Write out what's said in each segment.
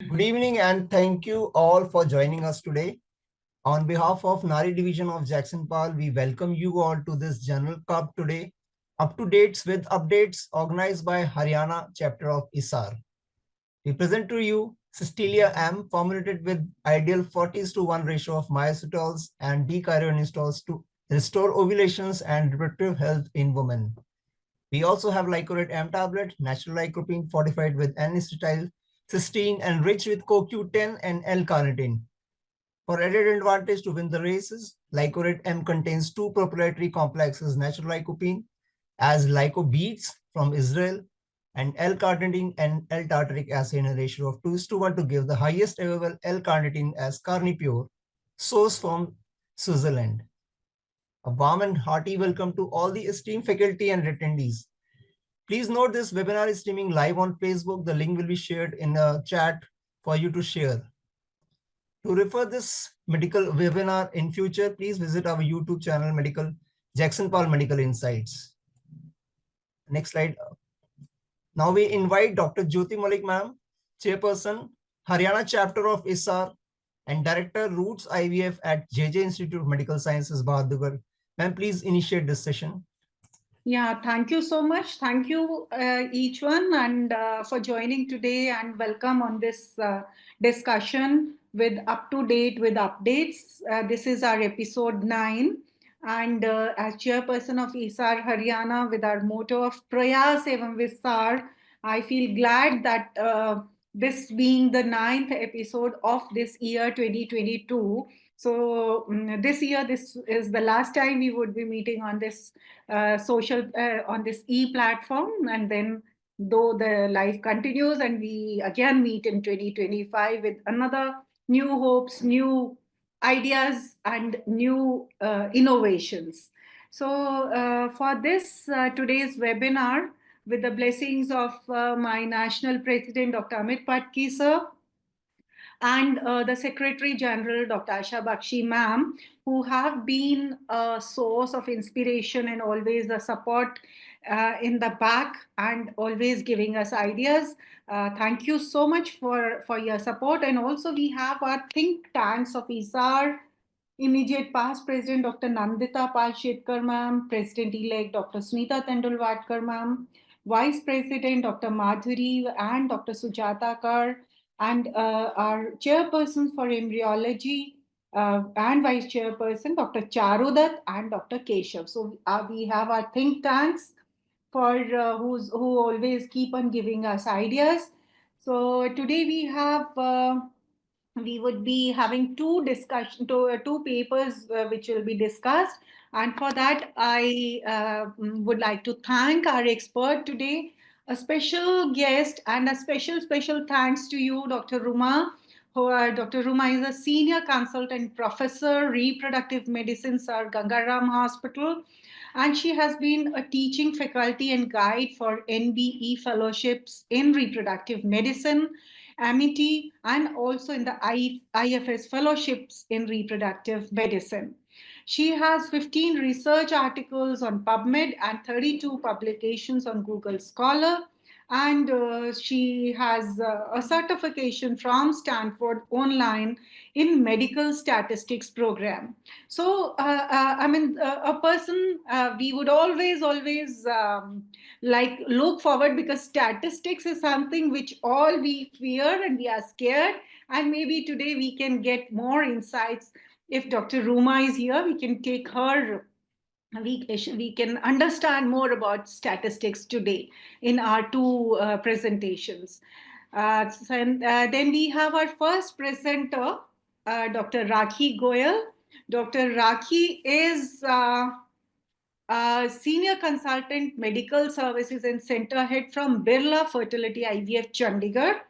Good evening and thank you all for joining us today. On behalf of Nari Division of Jackson Pal, we welcome you all to this General Cup today, up to dates with updates organized by Haryana chapter of ISAR. We present to you Cystelia M formulated with ideal 40:1 ratio of myocytols and dechiroinostols to restore ovulations and reproductive health in women. We also have Lycorate M tablet, natural lycopene fortified with N-acetyl cysteine enriched with CoQ10 and L-carnitine. For added advantage to win the races, Lycorate M contains two proprietary complexes, natural lycopene as lycobeads from Israel and L-carnitine and L-tartaric acid in a ratio of 2:1 to give the highest available L-carnitine as Carnipure, source from Switzerland. A warm and hearty welcome to all the esteemed faculty and attendees. Please note this webinar is streaming live on Facebook. The link will be shared in the chat for you to share. To refer this medical webinar in future, please visit our YouTube channel, Jackson Paul Medical Insights. Next slide. Now we invite Dr. Jyoti Malik ma'am, Chairperson, Haryana chapter of ISAR and Director Roots IVF at JJ Institute of Medical Sciences, Bahadurgarh. Ma'am, please initiate this session. Yeah, thank you so much. Thank you, each one, and for joining today, and welcome on this discussion with up to date with updates. This is our episode 9, and as chairperson of ISAR Haryana, with our motto of Prayas Evam Visar, I feel glad that this being the 9th episode of this year 2022. So this year, this is the last time we would be meeting on this on this e-platform, and then though the life continues and we again meet in 2025 with another new hopes, new ideas, and new innovations. So for this today's webinar, with the blessings of my national president, Dr. Amit Patki sir, and the Secretary General, Dr. Asha Bakshi ma'am, who have been a source of inspiration and always a support in the back and always giving us ideas. Thank you so much for your support. And also we have our think tanks of ISAR, immediate past President Dr. Nandita Pal Shetkar ma'am, President-elect Dr. Sunita Tendulwar ma'am, Vice President Dr. Madhuri and Dr. Sujata Kar, and our chairperson for embryology and vice chairperson, Dr. Charudat and Dr. Keshav. So we have our think tanks for who always keep on giving us ideas. So today we would be having two papers which will be discussed, and for that I would like to thank our expert today, a special guest, and a special thanks to you, Dr. Ruma. Dr. Ruma is a senior consultant professor, reproductive medicine, Sir Gangaram Hospital, and she has been a teaching faculty and guide for NBE fellowships in reproductive medicine, Amity, and also in the IFS fellowships in reproductive medicine. She has 15 research articles on PubMed and 32 publications on Google Scholar, and she has a certification from Stanford online in medical statistics program. So I mean, a person we would always like look forward, because statistics is something which all we fear and we are scared, and maybe today we can get more insights. If Dr. Ruma is here, we can take her, we can understand more about statistics today in our two presentations. Then we have our first presenter, Dr. Rakhi Goyal. Dr. Rakhi is Senior Consultant Medical Services and Center Head from Birla Fertility IVF Chandigarh.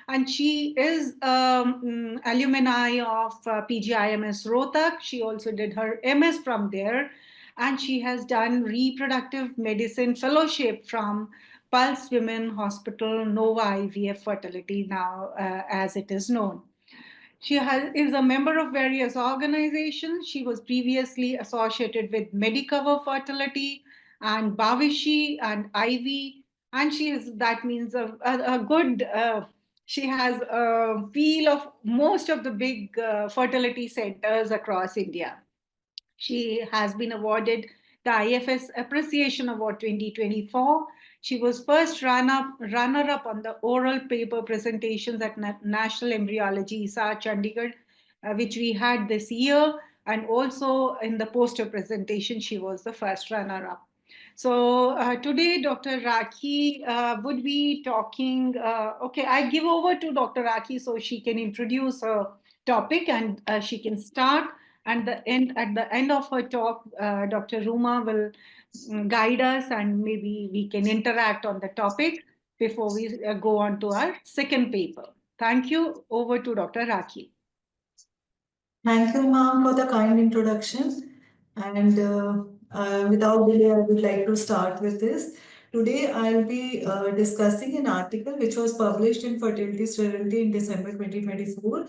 And she is alumni of PGIMS Rohtak. She also did her MS from there. And she has done reproductive medicine fellowship from Pulse Women Hospital, Nova IVF Fertility, now as it is known. She is a member of various organizations. She was previously associated with Medicover Fertility and Bavishi and Ivy. And she is, that means a good She has a feel of most of the big fertility centers across India. She has been awarded the IFS Appreciation Award 2024. She was first runner up on the oral paper presentations at National Embryology ISA Chandigarh, which we had this year, and also in the poster presentation, she was the first runner up. So today, Dr. Rakhi would be talking. Okay, I give over to Dr. Rakhi so she can introduce her topic and she can start. And at the end of her talk, Dr. Ruma will guide us and maybe we can interact on the topic before we go on to our second paper. Thank you. Over to Dr. Rakhi. Thank you, ma'am, for the kind introduction. And without delay, I would like to start with this. Today, I'll be discussing an article which was published in Fertility Sterility in December 2024.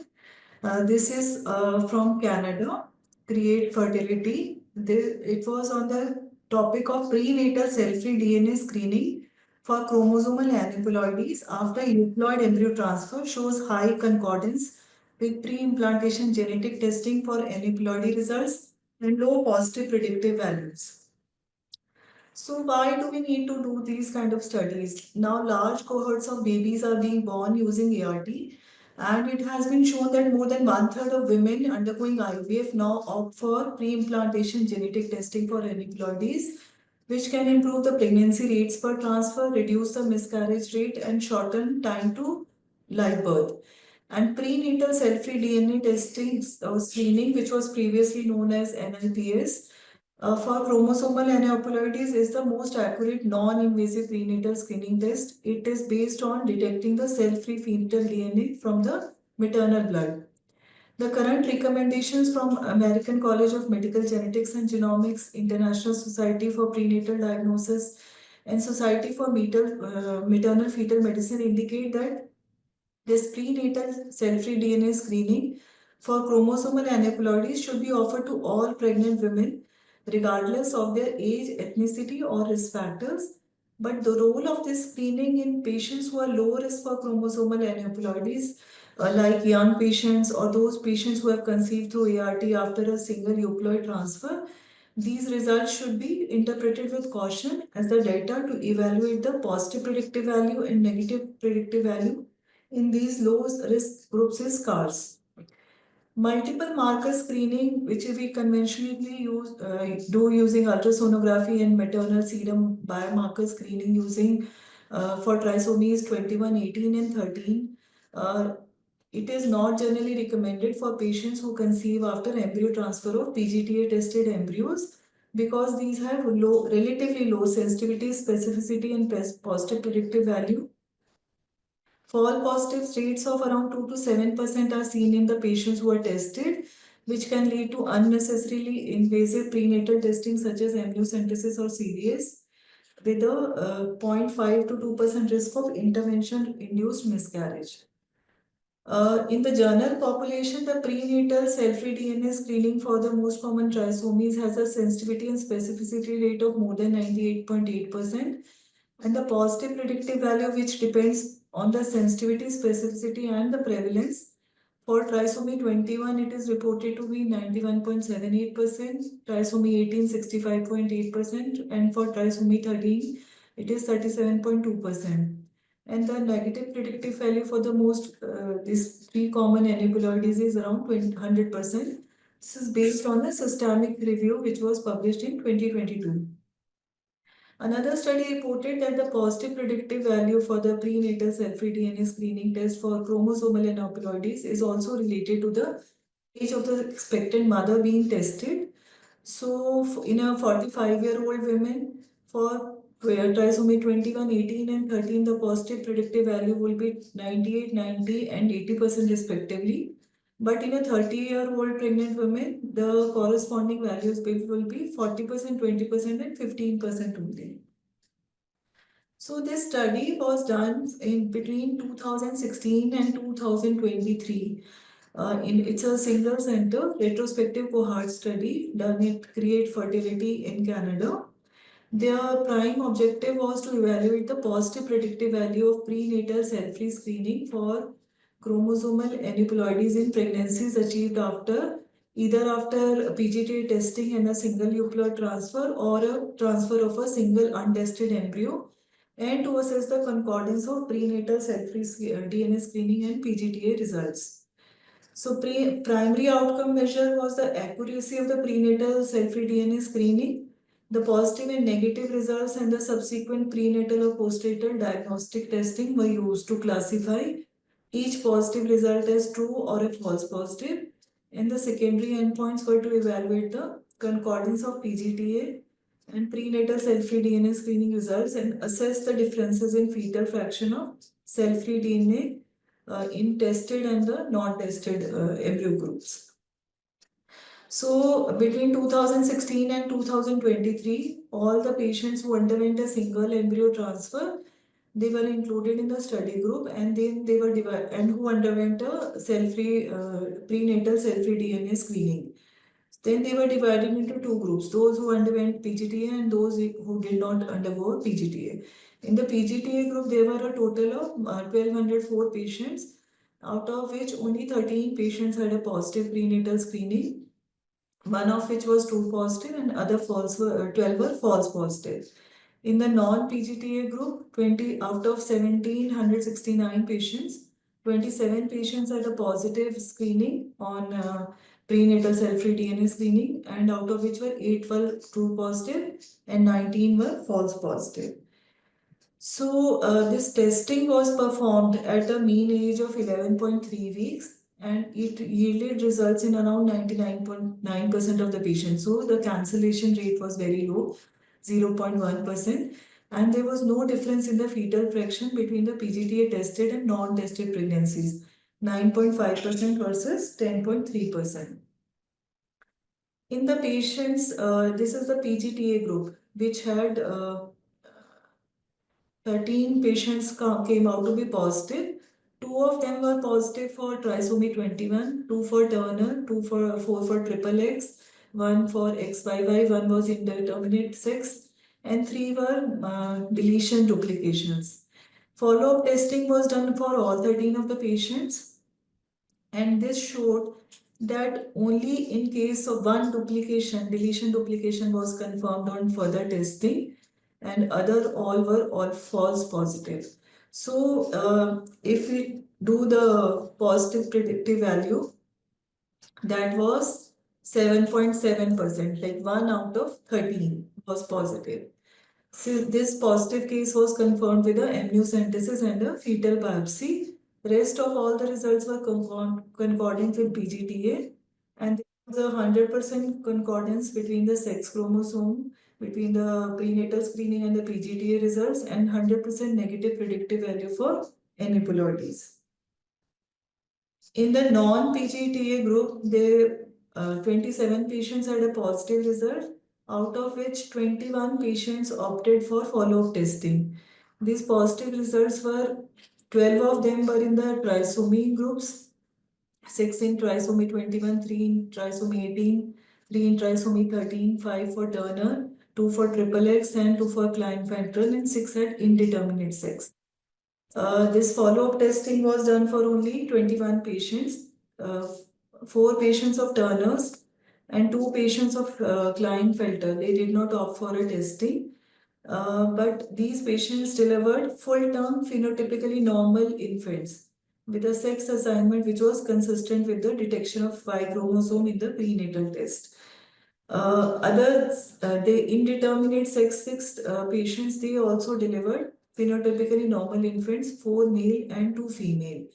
This is from Canada, Create Fertility. It was on the topic of prenatal cell-free DNA screening for chromosomal aneuploidies after euploid embryo transfer shows high concordance with pre-implantation genetic testing for aneuploidy results and low positive predictive values. So why do we need to do these kind of studies? Now large cohorts of babies are being born using ART, and it has been shown that more than one third of women undergoing IVF now opt for pre-implantation genetic testing for aneuploidies, which can improve the pregnancy rates per transfer, reduce the miscarriage rate, and shorten time to live birth. And prenatal cell-free DNA testing or screening, which was previously known as NLPS, for chromosomal aneuploidies is the most accurate non-invasive prenatal screening test. It is based on detecting the cell-free fetal DNA from the maternal blood. The current recommendations from American College of Medical Genetics and Genomics, International Society for Prenatal Diagnosis, and Society for Maternal Fetal Medicine indicate that this prenatal cell-free DNA screening for chromosomal aneuploidies should be offered to all pregnant women, regardless of their age, ethnicity, or risk factors. But the role of this screening in patients who are low risk for chromosomal aneuploidies, like young patients or those patients who have conceived through ART after a single euploid transfer, these results should be interpreted with caution as the data to evaluate the positive predictive value and negative predictive value in these low risk groups is scarce. Multiple marker screening, which we conventionally do using ultrasonography and maternal serum biomarker screening using for trisomies 21, 18, and 13. Uh, it is not generally recommended for patients who conceive after embryo transfer of PGTA tested embryos because these have relatively low sensitivity, specificity, and positive predictive value. False positive rates of around 2 to 7% are seen in the patients who are tested, which can lead to unnecessarily invasive prenatal testing such as amniocentesis or CVS, with a 0.5 to 2% risk of intervention-induced miscarriage. In the general population, the prenatal cell-free DNA screening for the most common trisomies has a sensitivity and specificity rate of more than 98.8%, and the positive predictive value, which depends on the sensitivity, specificity, and the prevalence. For trisomy 21, it is reported to be 91.78%, trisomy 18, 65.8%, and for trisomy 13, it is 37.2%. And the negative predictive value for the most, these three common aneuploidies is around 100%. This is based on a systemic review which was published in 2022. Another study reported that the positive predictive value for the prenatal cell-free DNA screening test for chromosomal aneuploidies is also related to the age of the expectant mother being tested. So in a 45-year-old woman for trisomy 21, 18, and 13, the positive predictive value will be 98, 90, and 80% respectively. But in a 30-year-old pregnant woman, the corresponding values will be 40%, 20%, and 15% only. So this study was done in between 2016 and 2023. It's a single center retrospective cohort study done at Create Fertility in Canada. Their prime objective was to evaluate the positive predictive value of prenatal cell-free screening for chromosomal aneuploidies in pregnancies achieved either after PGT testing and a single euploid transfer or a transfer of a single untested embryo, and to assess the concordance of prenatal cell-free DNA screening and PGTA results. So primary outcome measure was the accuracy of the prenatal cell-free DNA screening. The positive and negative results and the subsequent prenatal or postnatal diagnostic testing were used to classify each positive result as true or a false positive. And the secondary endpoints were to evaluate the concordance of PGTA and prenatal cell-free DNA screening results and assess the differences in fetal fraction of cell-free DNA in tested and the non-tested embryo groups. So between 2016 and 2023, all the patients who underwent a single embryo transfer, they were included in the study group, and then they were divided and who underwent a cell-free prenatal cell-free DNA screening. Then they were divided into two groups, those who underwent PGTA and those who did not undergo PGTA. In the PGTA group, there were a total of 1,204 patients, out of which only 13 patients had a positive prenatal screening, one of which was true positive and other 12 were false positive. In the non-PGTA group, 20 out of 1,769 patients, 27 patients had a positive screening on prenatal cell-free DNA screening, and out of which were 8 were true positive and 19 were false positive. So this testing was performed at a mean age of 11.3 weeks, and it yielded results in around 99.9% of the patients. So the cancellation rate was very low, 0.1%, and there was no difference in the fetal fraction between the PGTA tested and non-tested pregnancies, 9.5% versus 10.3%. In the patients, this is the PGTA group, which had 13 patients came out to be positive. Two of them were positive for trisomy 21, two for Turner, four for triple X, one for XYY, one was indeterminate sex, and three were deletion duplications. Follow-up testing was done for all 13 of the patients, and this showed that only in case of one deletion duplication was confirmed on further testing, and other all false positive. So if we do the positive predictive value, that was 7.7%, like 1 out of 13 was positive. So this positive case was confirmed with a amniocentesis and a fetal biopsy. Rest of all the results were concordant with PGTA, and there was a 100% concordance between the sex chromosome, between the prenatal screening and the PGTA results, and 100% negative predictive value for aneuploidies. In the non-PGTA group, 27 patients had a positive result, out of which 21 patients opted for follow-up testing. These positive results were 12 of them were in the trisomy groups, 6 in trisomy 21, 3 in trisomy 18, 3 in trisomy 13, 5 for Turner, 2 for triple X, and 2 for Klinefelter, and 6 had indeterminate sex. This follow-up testing was done for only 21 patients, 4 patients of Turner's and 2 patients of Klinefelter. They did not opt for a testing, but these patients delivered full-term phenotypically normal infants with a sex assignment which was consistent with the detection of Y chromosome in the prenatal test. The indeterminate sex patients, they also delivered phenotypically normal infants, 4 male and 2 female.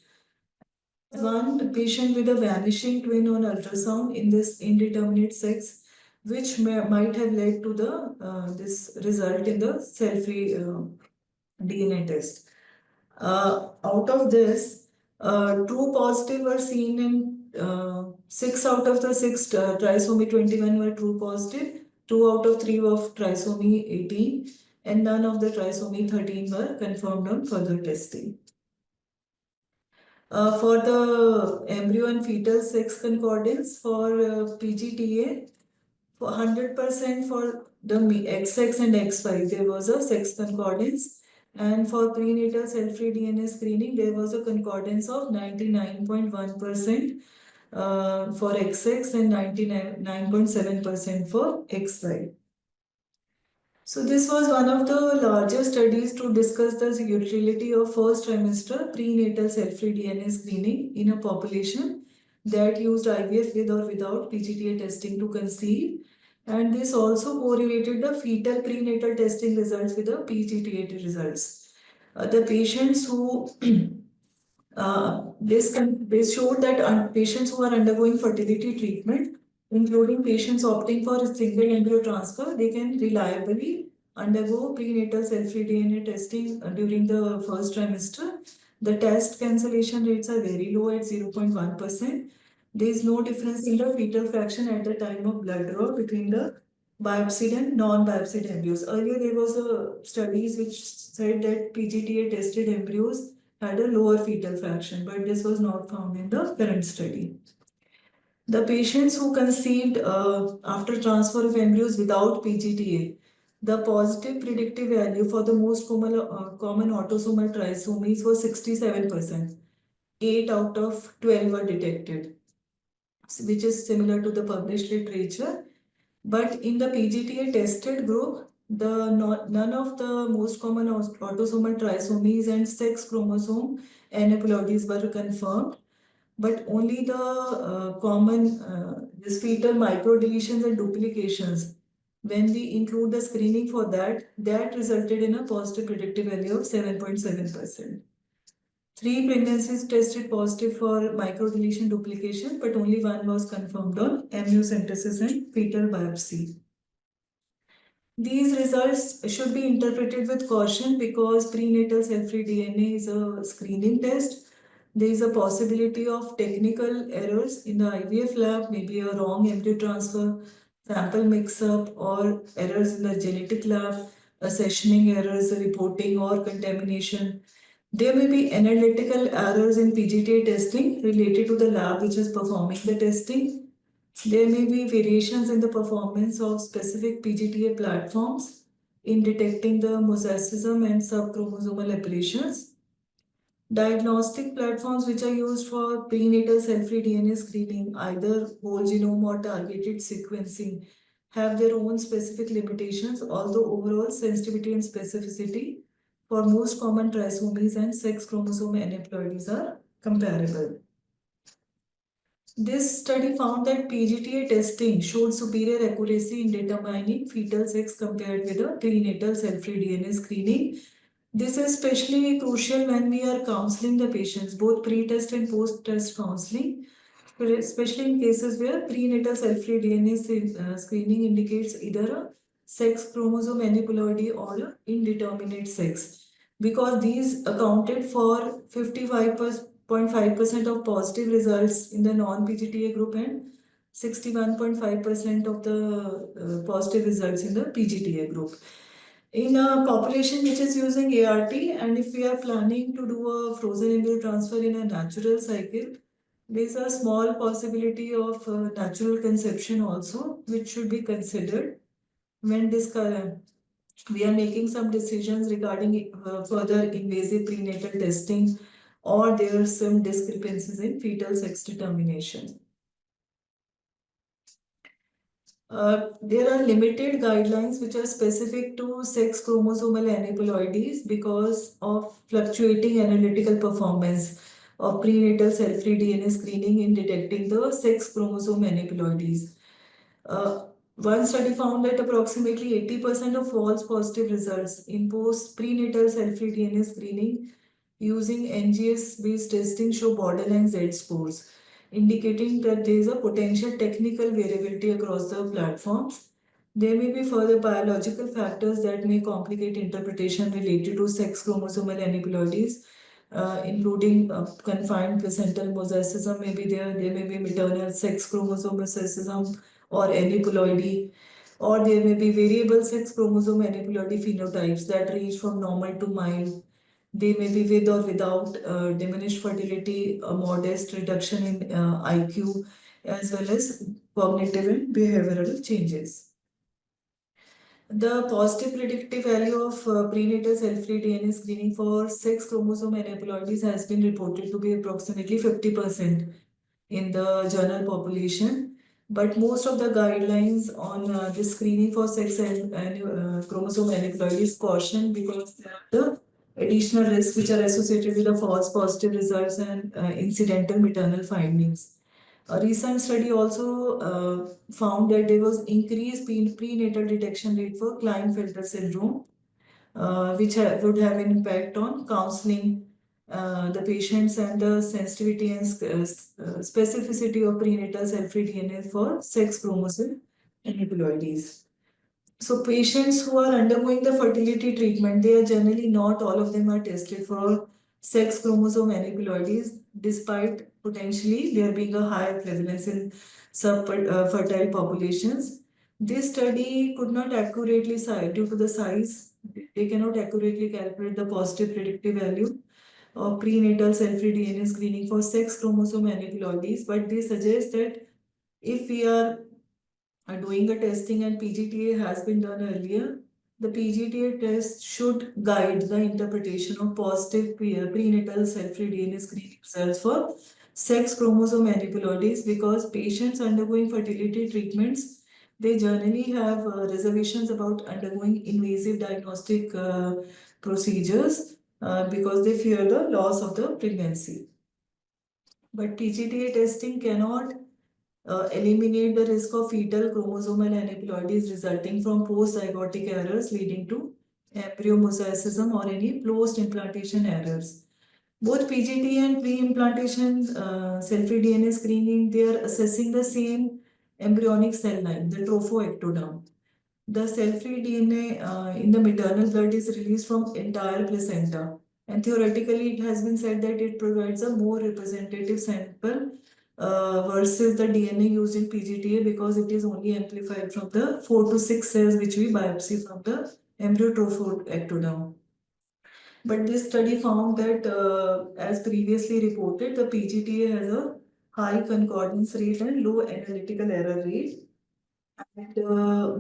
One patient with a vanishing twin on ultrasound in this indeterminate sex, which might have led to the this result in the cell-free DNA test. Out of this, true positive were seen in 6 out of the 6 trisomy 21 were true positive, 2 out of 3 of trisomy 18, and none of the trisomy 13 were confirmed on further testing. For the embryo and fetal sex concordance for PGTA, for 100% for the XX and XY, there was a sex concordance. And for prenatal cell-free DNA screening, there was a concordance of 99.1% for XX and 99.7% for XY. So this was one of the largest studies to discuss the utility of first trimester prenatal cell-free DNA screening in a population that used IVF with or without PGTA testing to conceive. And this also correlated the fetal prenatal testing results with the PGTA results. The patients who this showed that patients who are undergoing fertility treatment, including patients opting for a single embryo transfer, they can reliably undergo prenatal cell-free DNA testing during the first trimester. The test cancellation rates are very low at 0.1%. There is no difference in the fetal fraction at the time of blood draw between the biopsied and non-biopsied embryos. Earlier, there was a studies which said that PGTA tested embryos had a lower fetal fraction, but this was not found in the current study. The patients who conceived after transfer of embryos without PGTA, the positive predictive value for the most common autosomal trisomies was 67%. 8 out of 12 were detected, which is similar to the published literature. But in the PGTA tested group, none of the most common autosomal trisomies and sex chromosome aneuploidies were confirmed, but only the common this fetal microdeletions and duplications. When we include the screening for that, that resulted in a positive predictive value of 7.7%. 3 pregnancies tested positive for microdeletion duplication, but only one was confirmed on amniocentesis and fetal biopsy. These results should be interpreted with caution because prenatal cell-free DNA is a screening test. There is a possibility of technical errors in the IVF lab, maybe a wrong embryo transfer, sample mix-up, or errors in the genetic lab, accessioning errors, reporting, or contamination. There may be analytical errors in PGTA testing related to the lab which is performing the testing. There may be variations in the performance of specific PGTA platforms in detecting the mosaicism and subchromosomal aberrations. Diagnostic platforms which are used for prenatal cell-free DNA screening, either whole genome or targeted sequencing, have their own specific limitations, although overall sensitivity and specificity for most common trisomies and sex chromosome aneuploidies are comparable. This study found that PGTA testing showed superior accuracy in determining fetal sex compared with a prenatal cell-free DNA screening. This is especially crucial when we are counseling the patients, both pre-test and post-test counseling, especially in cases where prenatal cell-free DNA screening indicates either a sex chromosome aneuploidy or an indeterminate sex. Because these accounted for 55.5% of positive results in the non-PGTA group and 61.5% of the positive results in the PGTA group. In a population which is using ART, and if we are planning to do a frozen embryo transfer in a natural cycle, there's a small possibility of natural conception also, which should be considered when we are making some decisions regarding further invasive prenatal testing, or there are some discrepancies in fetal sex determination. There are limited guidelines which are specific to sex chromosomal aneuploidies because of fluctuating analytical performance of prenatal cell-free DNA screening in detecting the sex chromosome aneuploidies. One study found that approximately 80% of false positive results in post prenatal cell-free DNA screening using NGS-based testing show borderline Z scores, indicating that there is a potential technical variability across the platforms. There may be further biological factors that may complicate interpretation related to sex chromosomal aneuploidies, including confined placental mosaicism may be there. There may be maternal sex chromosome mosaicism or aneuploidy, or there may be variable sex chromosome aneuploidy phenotypes that range from normal to mild. They may be with or without diminished fertility, a modest reduction in IQ, as well as cognitive and behavioral changes. The positive predictive value of prenatal cell-free DNA screening for sex chromosome aneuploidies has been reported to be approximately 50% in the general population. But most of the guidelines on this screening for sex and chromosome aneuploidies caution because there are the additional risks which are associated with the false positive results and incidental maternal findings. A recent study also found that there was increased prenatal detection rate for Klinefelter syndrome, which would have an impact on counseling the patients and the sensitivity and specificity of prenatal cell-free DNA for sex chromosome aneuploidies. So patients who are undergoing the fertility treatment, they are generally not all of them are tested for sex chromosome aneuploidies, despite potentially there being a higher prevalence in fertile populations. This study could not accurately due to the size. They cannot accurately calculate the positive predictive value of prenatal cell-free DNA screening for sex chromosome aneuploidies, but they suggest that if we are doing a testing and PGTA has been done earlier, the PGTA test should guide the interpretation of positive prenatal cell-free DNA screening results for sex chromosome aneuploidies because patients undergoing fertility treatments, they generally have reservations about undergoing invasive diagnostic procedures because they fear the loss of the pregnancy. But PGTA testing cannot eliminate the risk of fetal chromosomal aneuploidies resulting from post-zygotic errors leading to embryo mosaicism or any post-implantation errors. Both PGT and pre-implantation cell-free DNA screening, they are assessing the same embryonic cell line, the trophoectoderm. The cell-free DNA in the maternal blood is released from entire placenta, and theoretically, it has been said that it provides a more representative sample versus the DNA used in PGTA because it is only amplified from the 4 to 6 cells which we biopsy from the embryo trophoectoderm. But this study found that, as previously reported, the PGTA has a high concordance rate and low analytical error rate. And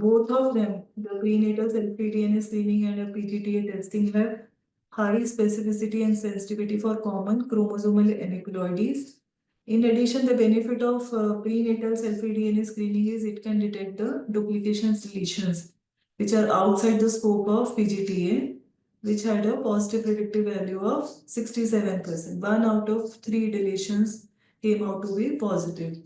both of them, the prenatal cell-free DNA screening and PGTA testing, have high specificity and sensitivity for common chromosomal aneuploidies. In addition, the benefit of prenatal cell-free DNA screening is it can detect the duplications, deletions, which are outside the scope of PGTA, which had a positive predictive value of 67%. One out of three deletions came out to be positive.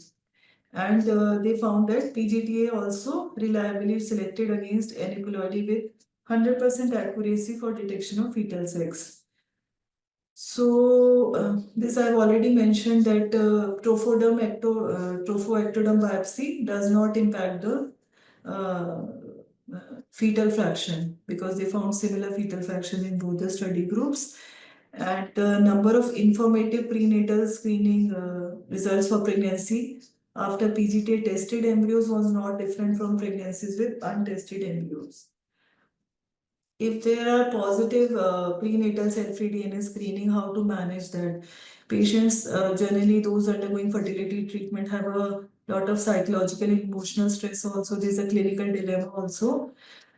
And they found that PGTA also reliably selected against aneuploidy with 100% accuracy for detection of fetal sex. So this I've already mentioned that trophoectoderm biopsy does not impact the uh, fetal fraction because they found similar fetal fraction in both the study groups. And the number of informative prenatal screening results for pregnancy after PGT tested embryos was not different from pregnancies with untested embryos. If there are positive prenatal cell-free DNA screening, how to manage that? Patients, generally those undergoing fertility treatment, have a lot of psychological and emotional stress also. There's a clinical dilemma also.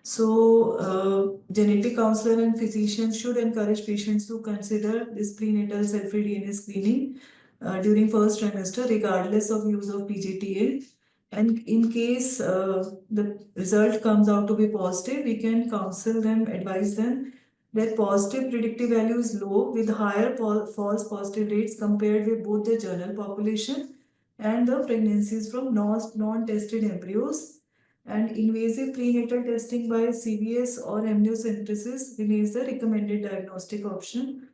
So, genetic counselor and physicians should encourage patients to consider this prenatal cell-free DNA screening during first trimester, regardless of use of PGTA. And in case the result comes out to be positive, we can counsel them, advise them that positive predictive value is low with higher false positive rates compared with both the general population and the pregnancies from non-tested embryos. And invasive prenatal testing by CVS or amniocentesis remains the recommended diagnostic option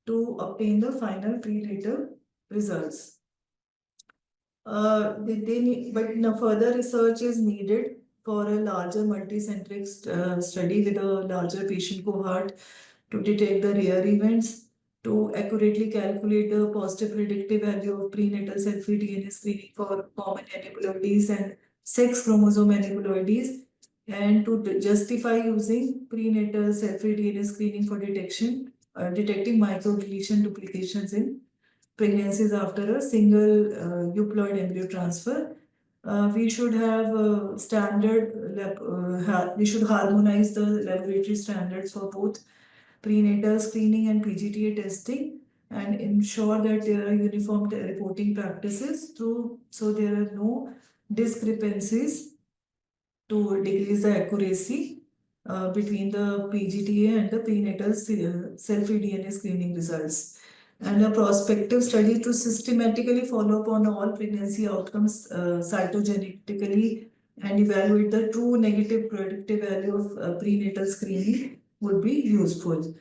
to obtain the final prenatal results. They need, but no further research is needed for a larger multicentric study with a larger patient cohort to detect the rare events, to accurately calculate the positive predictive value of prenatal cell-free DNA screening for common aneuploidies and sex chromosome aneuploidies, and to justify using prenatal cell-free DNA screening for detecting microdeletion duplications in pregnancies after a single euploid embryo transfer. We should have we should harmonize the laboratory standards for both prenatal screening and PGTA testing and ensure that there are uniform reporting practices through so there are no discrepancies to decrease the accuracy between the PGTA and the prenatal cell-free DNA screening results. And a prospective study to systematically follow up on all pregnancy outcomes cytogenetically and evaluate the true negative predictive value of prenatal screening would be useful.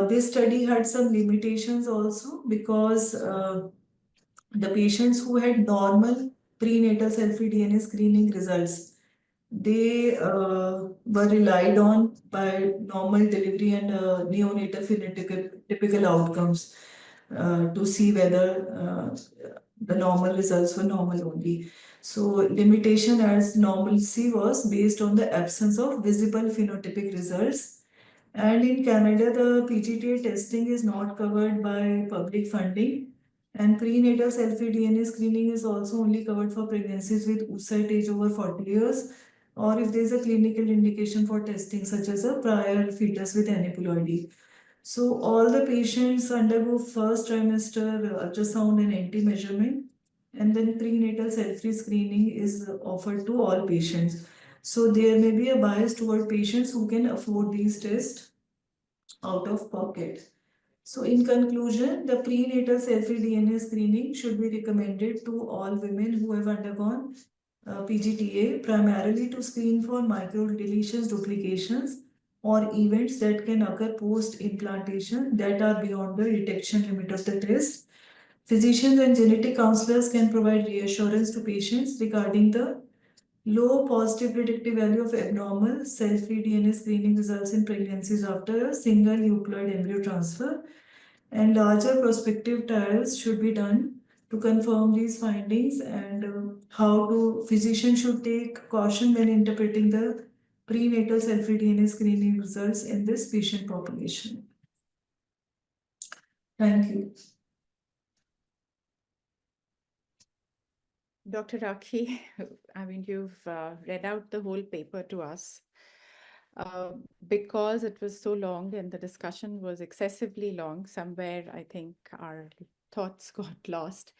This study had some limitations also because the patients who had normal prenatal cell-free DNA screening results they were relied on by normal delivery and neonatal phenotypical outcomes to see whether the normal results were normal only. So limitation as normalcy was based on the absence of visible phenotypic results. And in Canada, the PGTA testing is not covered by public funding. And prenatal cell-free DNA screening is also only covered for pregnancies with oocyte age over 40 years or if there is a clinical indication for testing such as a prior fetus with aneuploidy. So all the patients undergo first trimester ultrasound and NT measurement and then prenatal cell-free screening is offered to all patients. So there may be a bias toward patients who can afford these tests out of pocket. So in conclusion, the prenatal cell-free DNA screening should be recommended to all women who have undergone PGTA primarily to screen for microdeletions, duplications, or events that can occur post-implantation that are beyond the detection limit of the test. Physicians and genetic counselors can provide reassurance to patients regarding the low positive predictive value of abnormal cell-free DNA screening results in pregnancies after a single euploid embryo transfer and larger prospective trials should be done to confirm these findings and how to physicians should take caution when interpreting the prenatal cell-free DNA screening results in this patient population. Thank you. Dr. Rakhi, I mean, you've read out the whole paper to us. Because it was so long and the discussion was excessively long, somewhere I think our thoughts got lost.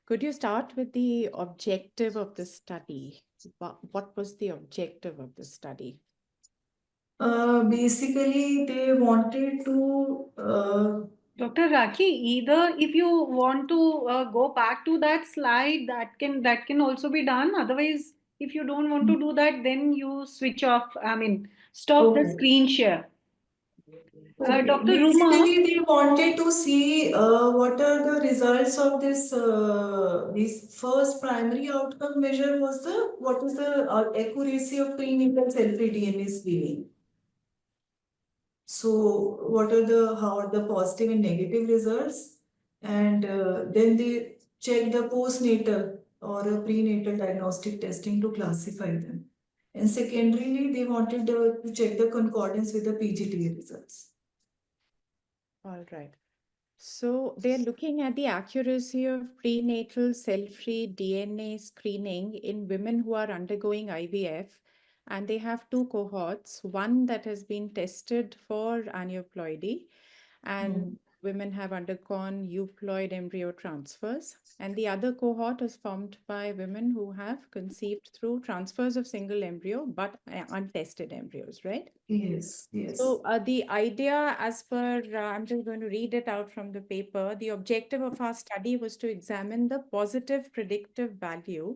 Could you start with the objective of the study? What was the objective of the study? Basically, they wanted to Dr. Rakhi, either if you want to go back to that slide, that can also be done. Otherwise, if you don't want to do that, then you switch off. I mean, stop the okay. screen share. Okay. Dr. Ruma, Basically, they wanted to see what are the results of this first primary outcome measure was the what is the accuracy of prenatal cell-free DNA screening. So what are the how are the positive and negative results, and then they check the postnatal or a prenatal diagnostic testing to classify them. And secondarily, they wanted to check the concordance with the PGTA results. All right. So they're looking at the accuracy of prenatal cell-free DNA screening in women who are undergoing IVF, and they have two cohorts, one that has been tested for aneuploidy, and women have undergone euploid embryo transfers, and the other cohort is formed by women who have conceived through transfers of single embryo but untested embryos, right? Yes, yes. So the idea, as per, I'm just going to read it out from the paper. The objective of our study was to examine the positive predictive value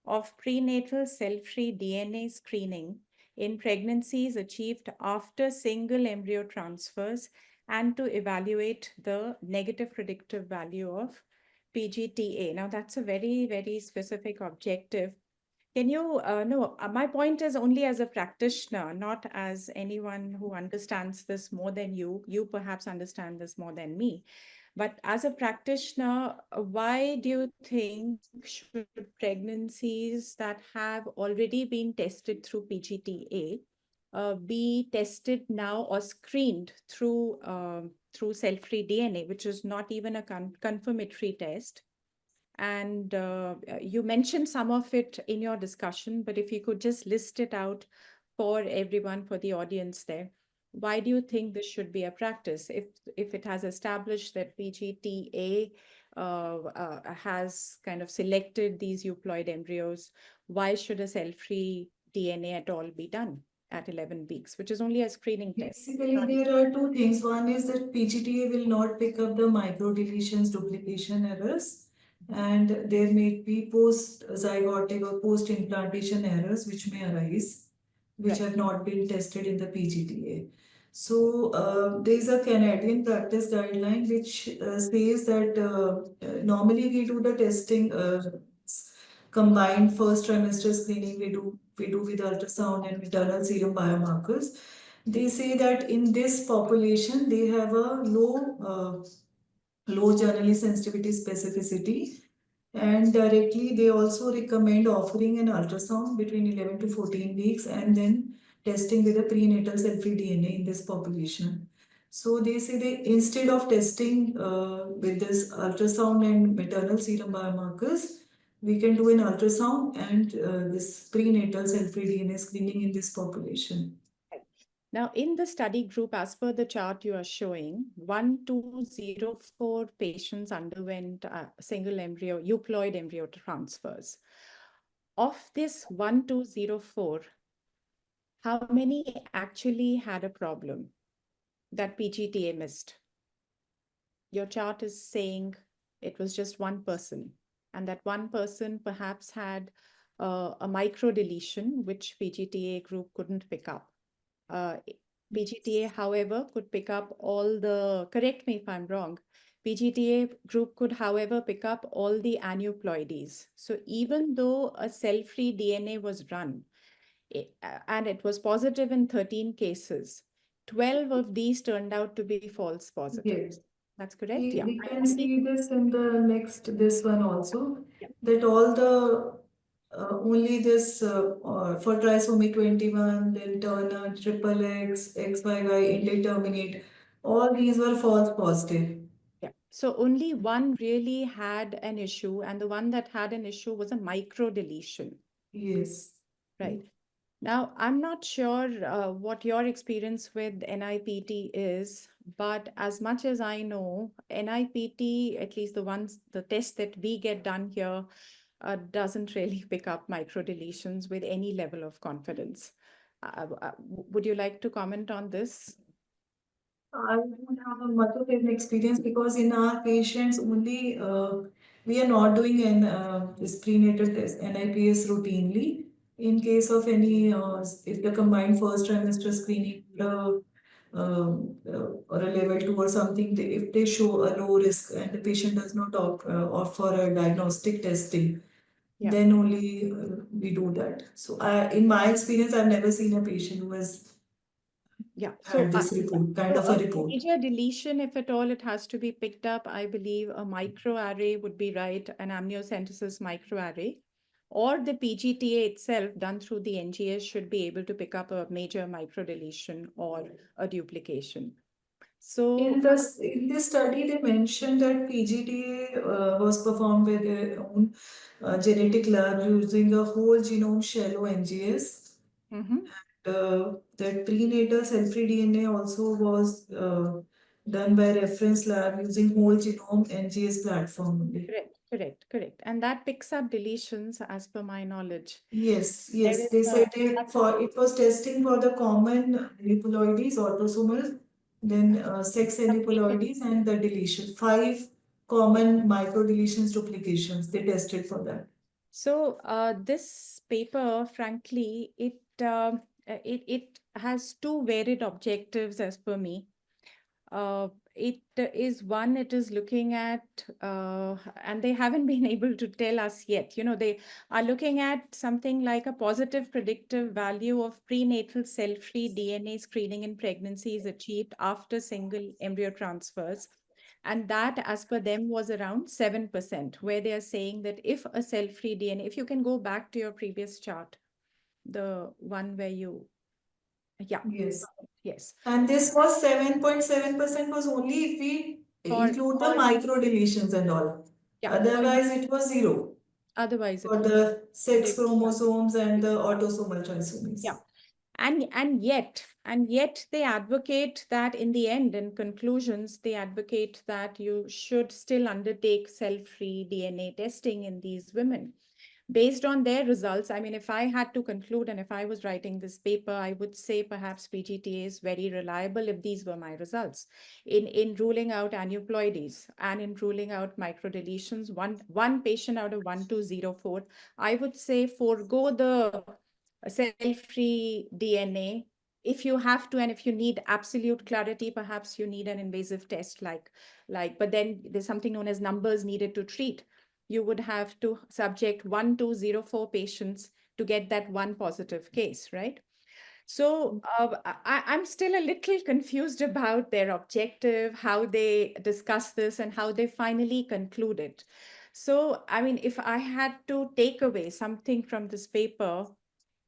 of prenatal cell-free DNA screening in pregnancies achieved after single embryo transfers and to evaluate the negative predictive value of PGTA. Now, that's a very, very specific objective. Can you, no, my point is only as a practitioner, not as anyone who understands this more than you. You perhaps understand this more than me. But as a practitioner, why do you think should pregnancies that have already been tested through PGTA be tested now or screened through cell-free DNA, which is not even a confirmatory test? And you mentioned some of it in your discussion, but if you could just list it out for everyone, for the audience there, why do you think this should be a practice? If it has established that PGTA has kind of selected these euploid embryos, why should a cell-free DNA at all be done at 11 weeks, which is only a screening test? Basically, there are two things. One is that PGTA will not pick up the micro deletions, duplication errors, and there may be post-zygotic or post-implantation errors which may arise, which Right. have not been tested in the PGTA. So, there is a Canadian practice guideline which says that normally we do the testing combined first trimester screening we do with ultrasound and maternal serum biomarkers. They say that in this population they have a low generally sensitivity specificity, and directly they also recommend offering an ultrasound between 11 to 14 weeks and then testing with a prenatal cell-free DNA in this population. So they say they instead of testing with this ultrasound and maternal serum biomarkers, we can do an ultrasound and this prenatal cell-free DNA screening in this population. Now, in the study group, as per the chart you are showing, 1204 patients underwent single embryo, euploid embryo transfers. Of this 1204, how many actually had a problem that PGTA missed? Your chart is saying it was just one person, and that one person perhaps had a micro deletion, which PGTA group couldn't pick up. PGTA, however, could pick up all the, correct me if I'm wrong, PGTA group could, however, pick up all the aneuploidies. So even though a cell-free DNA was run, and it was positive in 13 cases, 12 of these turned out to be false positives. Yes. That's correct? We, Yeah. we can And the, see this in the next, this one also, yeah, that all the only this for trisomy 21, then Turner, triple X, XYY, indeterminate, all these were false positive. yeah. So only one really had an issue, and the one that had an issue was a micro deletion. Yes. Right. Now, I'm not sure what your experience with NIPT is, but as much as I know, NIPT, at least the ones, the tests that we get done here, doesn't really pick up microdeletions with any level of confidence. Would you like to comment on this? I don't have a much of an experience because in our patients only we are not doing this prenatal test NIPS routinely. In case of any if the combined first trimester screening or a level 2 or something, if they show a low risk and the patient does not opt for a diagnostic testing, Yeah. then only we do that. So in my experience, I've never seen a patient who has Yeah. had this report, kind So of a a report. major deletion, if at all, it has to be picked up. I believe a microarray would be right, an amniocentesis microarray, or the PGTA itself done through the NGS should be able to pick up a major microdeletion or a duplication. So, In this study, they mentioned that PGTA was performed by their own genetic lab using a whole genome shallow NGS. mhm. That prenatal cell-free DNA also was done by reference lab using whole genome NGS platform only. Correct. And that picks up deletions as per my knowledge. Yes, There yes. is They a, said it was testing for the common aneuploidies, autosomal, then sex aneuploidies, and the deletion. Five common micro deletions duplications. They tested for that. So this paper, frankly, it has two varied objectives as per me. It is one, it is looking at, and they haven't been able to tell us yet. You know, they are looking at something like a positive predictive value of prenatal cell-free DNA screening in pregnancy is achieved after single embryo transfers. And that, as per them, was around 7%, where they are saying that if a cell-free DNA, if you can go back to your previous chart, the one where you, yeah, Yes. yes, And this was 7.7% was only if we for include the micro deletions and all. Otherwise, it was zero Otherwise, for it was. the sex Did- chromosomes and the autosomal trisomies. Yeah. And yet they advocate that in the end, in conclusions, they advocate that you should still undertake cell-free DNA testing in these women. Based on their results, I mean, if I had to conclude and if I was writing this paper, I would say perhaps PGTA is very reliable if these were my results. In ruling out aneuploidies and in ruling out microdeletions, one patient out of 1204, I would say forego the cell-free DNA. If you have to, and if you need absolute clarity, perhaps you need an invasive test but then there's something known as numbers needed to treat. You would have to subject 1204 patients to get that one positive case, right? So I'm still a little confused about their objective, how they discuss this, and how they finally conclude it. So, I mean, if I had to take away something from this paper,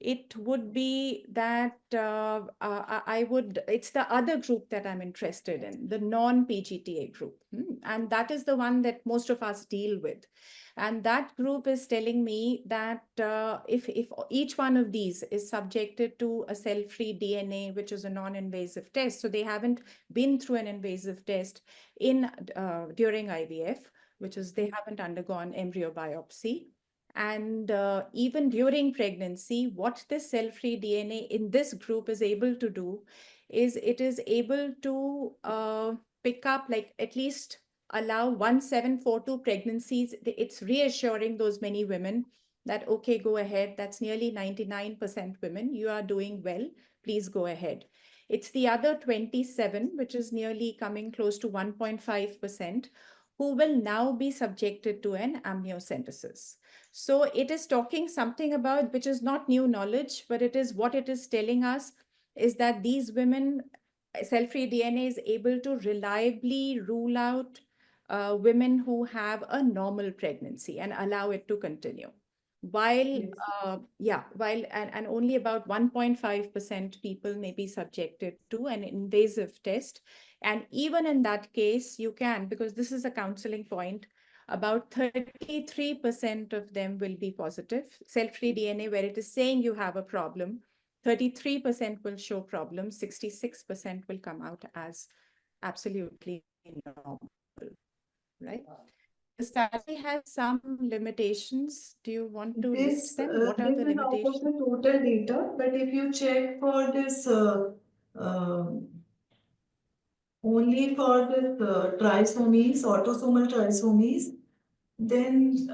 it would be that it's the other group that I'm interested in, the non-PGTA group. And that is the one that most of us deal with. And that group is telling me that if each one of these is subjected to a cell-free DNA, which is a non-invasive test, so they haven't been through an invasive test during IVF, which is they haven't undergone embryo biopsy. And even during pregnancy, what this cell-free DNA in this group is able to do is it is able to pick up, like, at least allow 1742 pregnancies. It's reassuring those many women that, okay, go ahead. That's nearly 99% women. You are doing well. Please go ahead. It's the other 27, which is nearly coming close to 1.5%, who will now be subjected to an amniocentesis. So it is talking something about, which is not new knowledge, but it is what it is telling us is that these women, cell-free DNA is able to reliably rule out women who have a normal pregnancy and allow it to continue. While, Yes. and only about 1.5% people may be subjected to an invasive test. And even in that case, you can, because this is a counseling point, about 33% of them will be positive. Cell-free DNA, where it is saying you have a problem, 33% will show problems, 66% will come out as absolutely normal, right? The study has some limitations. Do you want to list them? What are This the is out of limitations? the total data, but if you check for this um only for this trisomies, autosomal trisomies, then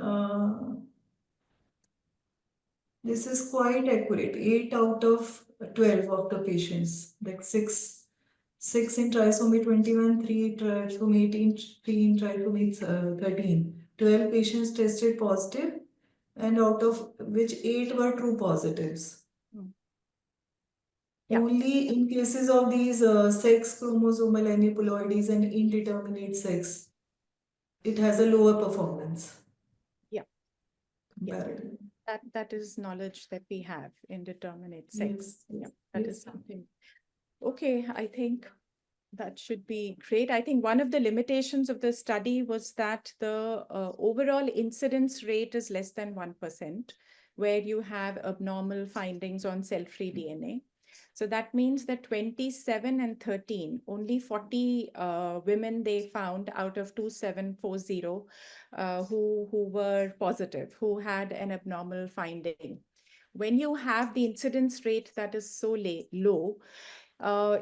this is quite accurate. 8 out of 12 of the patients, like 6 in trisomy 21, 3 in trisomy 18, 3 in trisomy 13. 12 patients tested positive, and out of which 8 were true positives. Hmm. Yeah. Only in cases of these sex chromosomal aneuploidies and indeterminate sex, it has a lower performance Yeah. Yeah. comparatively. That is knowledge that we have in determinate sex. Yes, Yeah, yes, that is yes. something. Okay, I think that should be great. I think one of the limitations of the study was that the overall incidence rate is less than 1%, where you have abnormal findings on cell-free DNA. So that means that 27 and 13, only 40 women they found out of 2740 who were positive, who had an abnormal finding. When you have the incidence rate that is so low, uh,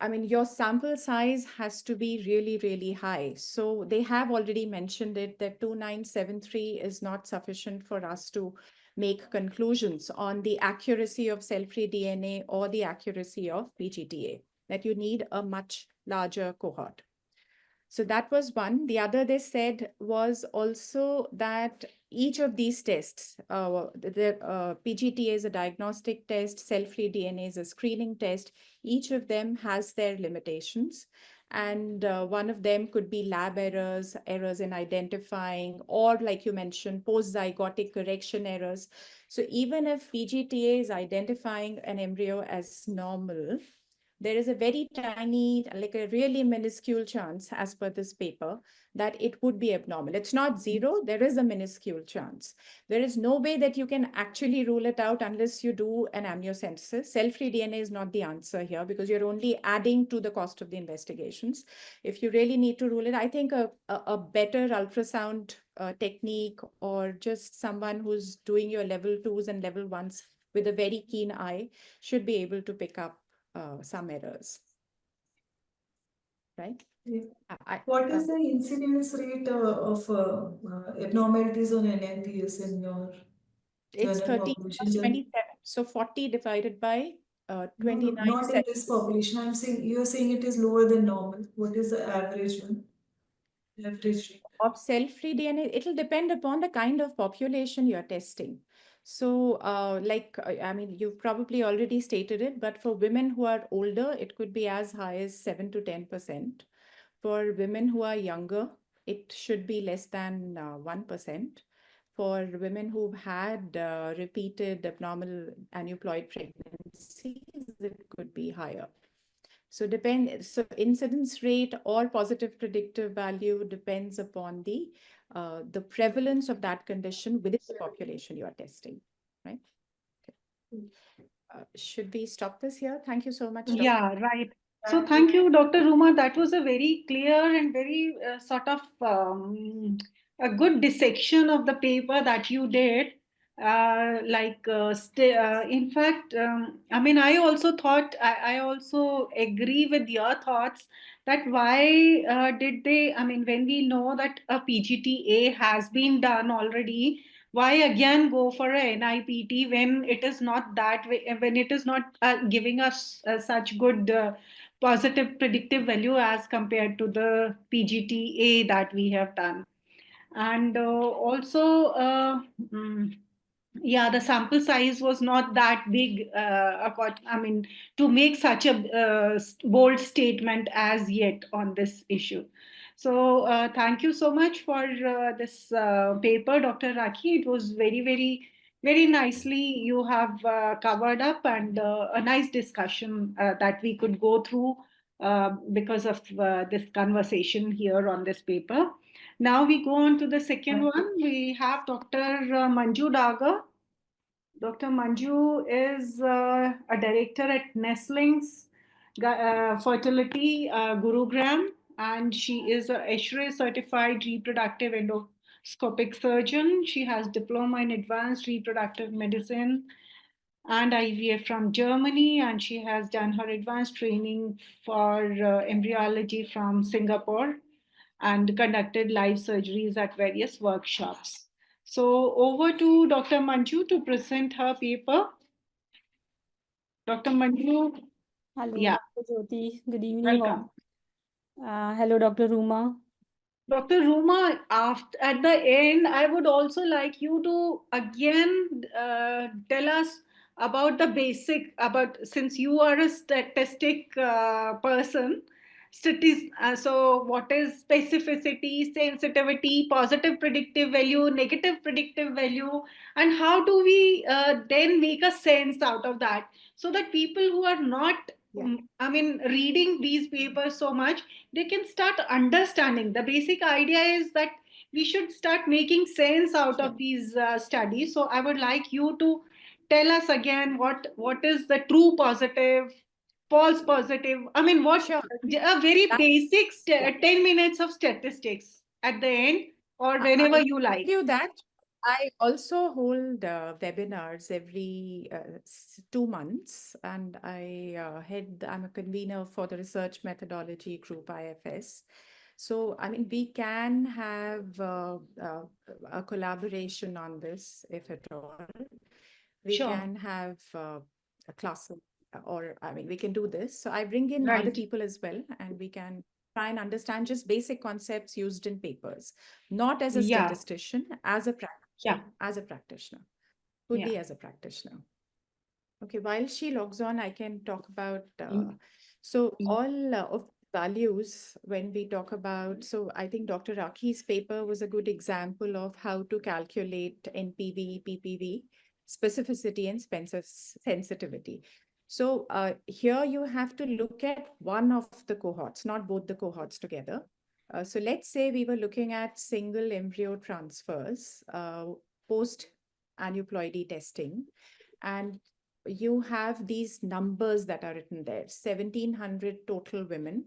I mean, your sample size has to be really, really high. So they have already mentioned it that 2973 is not sufficient for us to make conclusions on the accuracy of cell-free DNA or the accuracy of PGTA, that you need a much larger cohort. So that was one. The other they said was also that each of these tests, the PGTA is a diagnostic test, cell-free DNA is a screening test. Each of them has their limitations. And one of them could be lab errors, errors in identifying, or like you mentioned, post-zygotic correction errors. So even if PGTA is identifying an embryo as normal, there is a very tiny, like a really minuscule chance, as per this paper, that it would be abnormal. It's not zero, there is a minuscule chance. There is no way that you can actually rule it out unless you do an amniocentesis. Cell-free DNA is not the answer here because you're only adding to the cost of the investigations. If you really need to rule it, I think a better ultrasound technique, or just someone who's doing your level 2s and level 1s with a very keen eye should be able to pick up some errors, right? Yeah. I, What is the incidence rate of abnormalities on NNPs in your it's general 30 population? plus 27. So 40 divided by No, no, 29. not in this population. I'm saying you're saying it is lower than normal. What is the average one? Average rate. Of cell-free DNA, it'll depend upon the kind of population you're testing. So, I mean, you've probably already stated it, but for women who are older, it could be as high as 7 to 10%. For women who are younger, it should be less than 1%. For women who've had repeated abnormal aneuploid pregnancies, it could be higher. So incidence rate or positive predictive value depends upon the prevalence of that condition within the population you are testing, right? Okay. Should we stop this here? Thank you so much, Dr. Yeah, right. So thank you, Dr. Ruma. That was a very clear and very sort of a good dissection of the paper that you did. In fact, I mean, I also thought, I also agree with your thoughts that why did they, I mean, when we know that a PGTA has been done already, why again go for a NIPT when it is not that way, when it is not giving us such good positive predictive value as compared to the PGTA that we have done. And also, yeah, the sample size was not that big, I mean, to make such a bold statement as yet on this issue. So thank you so much for this paper, Dr. Rakhi. It was very, very, very nicely you have covered up, and a nice discussion that we could go through because of this conversation here on this paper. Now we go on to the second one. We have Dr. Manju Daga. Dr. Manju is a director at Nestlings Fertility Gurugram, and she is a ESHRE certified reproductive endoscopic surgeon. She has diploma in advanced reproductive medicine and IVF from Germany, and she has done her advanced training for embryology from Singapore and conducted live surgeries at various workshops. So over to Dr. Manju to present her paper. Dr. Manju, Hello, yeah, Dr. Jyoti. Good evening. welcome. Hello, Dr. Ruma. Dr. Ruma, after, at the end, I would also like you to again tell us about the basic, about since you are a statistic person, so what is specificity, sensitivity, positive predictive value, negative predictive value, and how do we then make a sense out of that so that people who are not, I mean, reading these papers so much, they can start understanding. The basic idea is that we should start making sense out of these studies. So I would like you to tell us again what is the true positive, false positive. I mean, what a very basic 10 minutes of statistics at the end or whenever you like. You that I also hold webinars every 2 months, and I'm a convener for the research methodology group IFS. So, I mean, we can have a collaboration on this, if at all. We Sure. can have a class, or I mean, we can do this. So I bring in other Right. people as well, and we can try and understand just basic concepts used in papers, not as a Yeah. statistician, as a practitioner, as a practitioner, could be as a practitioner. Okay, while she logs on, I can talk about, so all of values when we talk about, so I think Dr. Rakhi's paper was a good example of how to calculate NPV, PPV, specificity and sensitivity. So here you have to look at one of the cohorts, not both the cohorts together. So let's say we were looking at single embryo transfers post aneuploidy testing, and you have these numbers that are written there, 1,700 total women.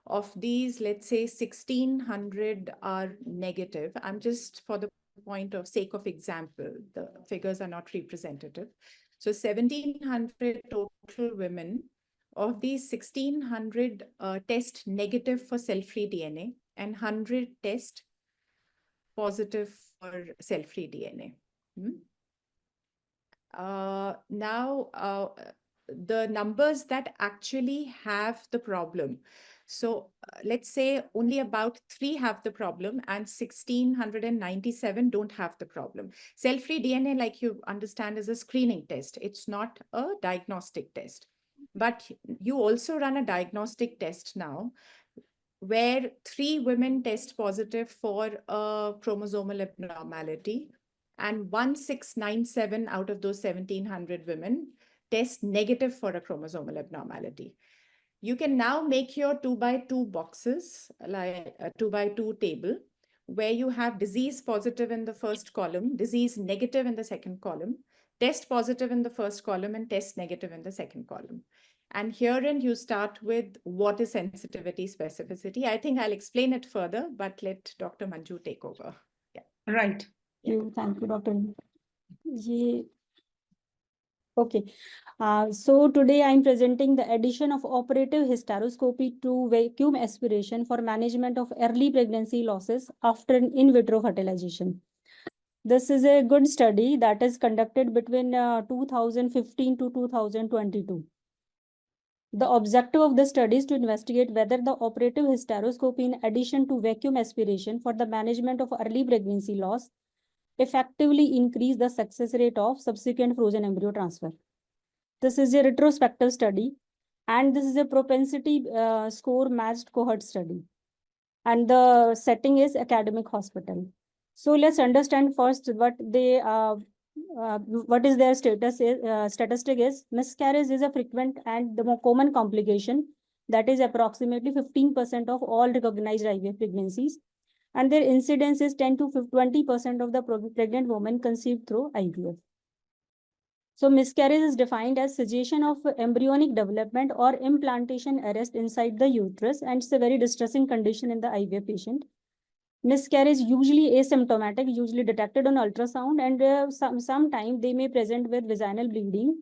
Of these, let's say 1,600 are negative. I'm just, for the point of sake of example, the figures are not representative. So 1,700 total women. Of these, 1,600 test negative for cell-free DNA and 100 test positive for cell-free DNA. Now, the numbers that actually have the problem. So let's say only about 3 have the problem and 1,697 don't have the problem. Cell-free DNA, like you understand, is a screening test. It's not a diagnostic test. But you also run a diagnostic test now where 3 women test positive for a chromosomal abnormality, and 1,697 out of those 1,700 women test negative for a chromosomal abnormality. You can now make your 2x2 boxes, like a 2x2 table, where you have disease positive in the first column, disease negative in the second column, test positive in the first column, and test negative in the second column. And herein you start with what is sensitivity, specificity. I think I'll explain it further, but let Dr. Manju take over. Yeah. Right. Thank you, Dr. Okay. So today I'm presenting the addition of operative hysteroscopy to vacuum aspiration for management of early pregnancy losses after in vitro fertilization. This is a good study that is conducted between 2015 to 2022. The objective of the study is to investigate whether the operative hysteroscopy in addition to vacuum aspiration for the management of early pregnancy loss effectively increase the success rate of subsequent frozen embryo transfer. This is a retrospective study, and this is a propensity score matched cohort study. And the setting is academic hospital. So let's understand first what is their status statistic is. Miscarriage is a frequent and the more common complication that is approximately 15% of all recognized IVF pregnancies, and their incidence is 10 to 20% of the pregnant women conceived through IVF. So miscarriage is defined as cessation of embryonic development or implantation arrest inside the uterus, and it's a very distressing condition in the IVF patient. Miscarriage usually asymptomatic, usually detected on ultrasound, and sometime they may present with vaginal bleeding,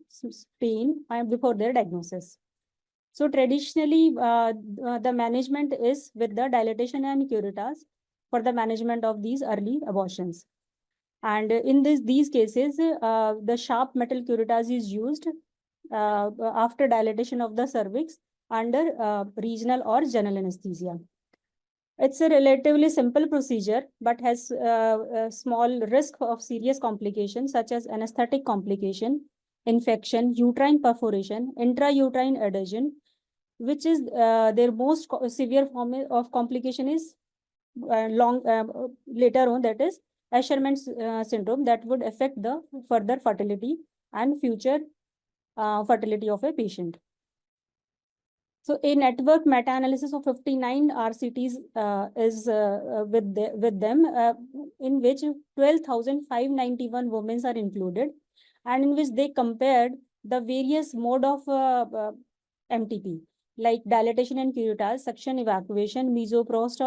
pain before their diagnosis. So traditionally, the management is with the dilatation and curettage for the management of these early abortions. And in these cases, the sharp metal curettage is used after dilatation of the cervix under regional or general anesthesia. It's a relatively simple procedure, but has a small risk of serious complications such as anesthetic complication, infection, uterine perforation, intrauterine adhesion, which is their most severe form of complication is later on, that is Asherman syndrome, that would affect the further fertility and future fertility of a patient. So a network meta-analysis of 59 RCTs is with them, in which 12,591 women are included, and in which they compared the various mode of MTP, like dilatation and curettage, suction evacuation, mesoprost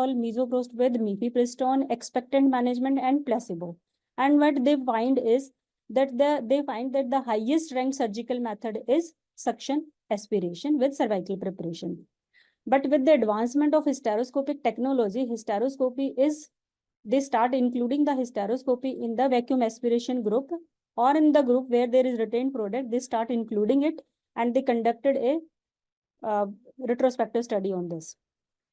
with mifepristone, expectant management, and placebo. And what they find is that the highest ranked surgical method is suction aspiration with cervical preparation. But with the advancement of hysteroscopic technology, they start including the hysteroscopy in the vacuum aspiration group, or in the group where there is retained product, they start including it, and they conducted a retrospective study on this.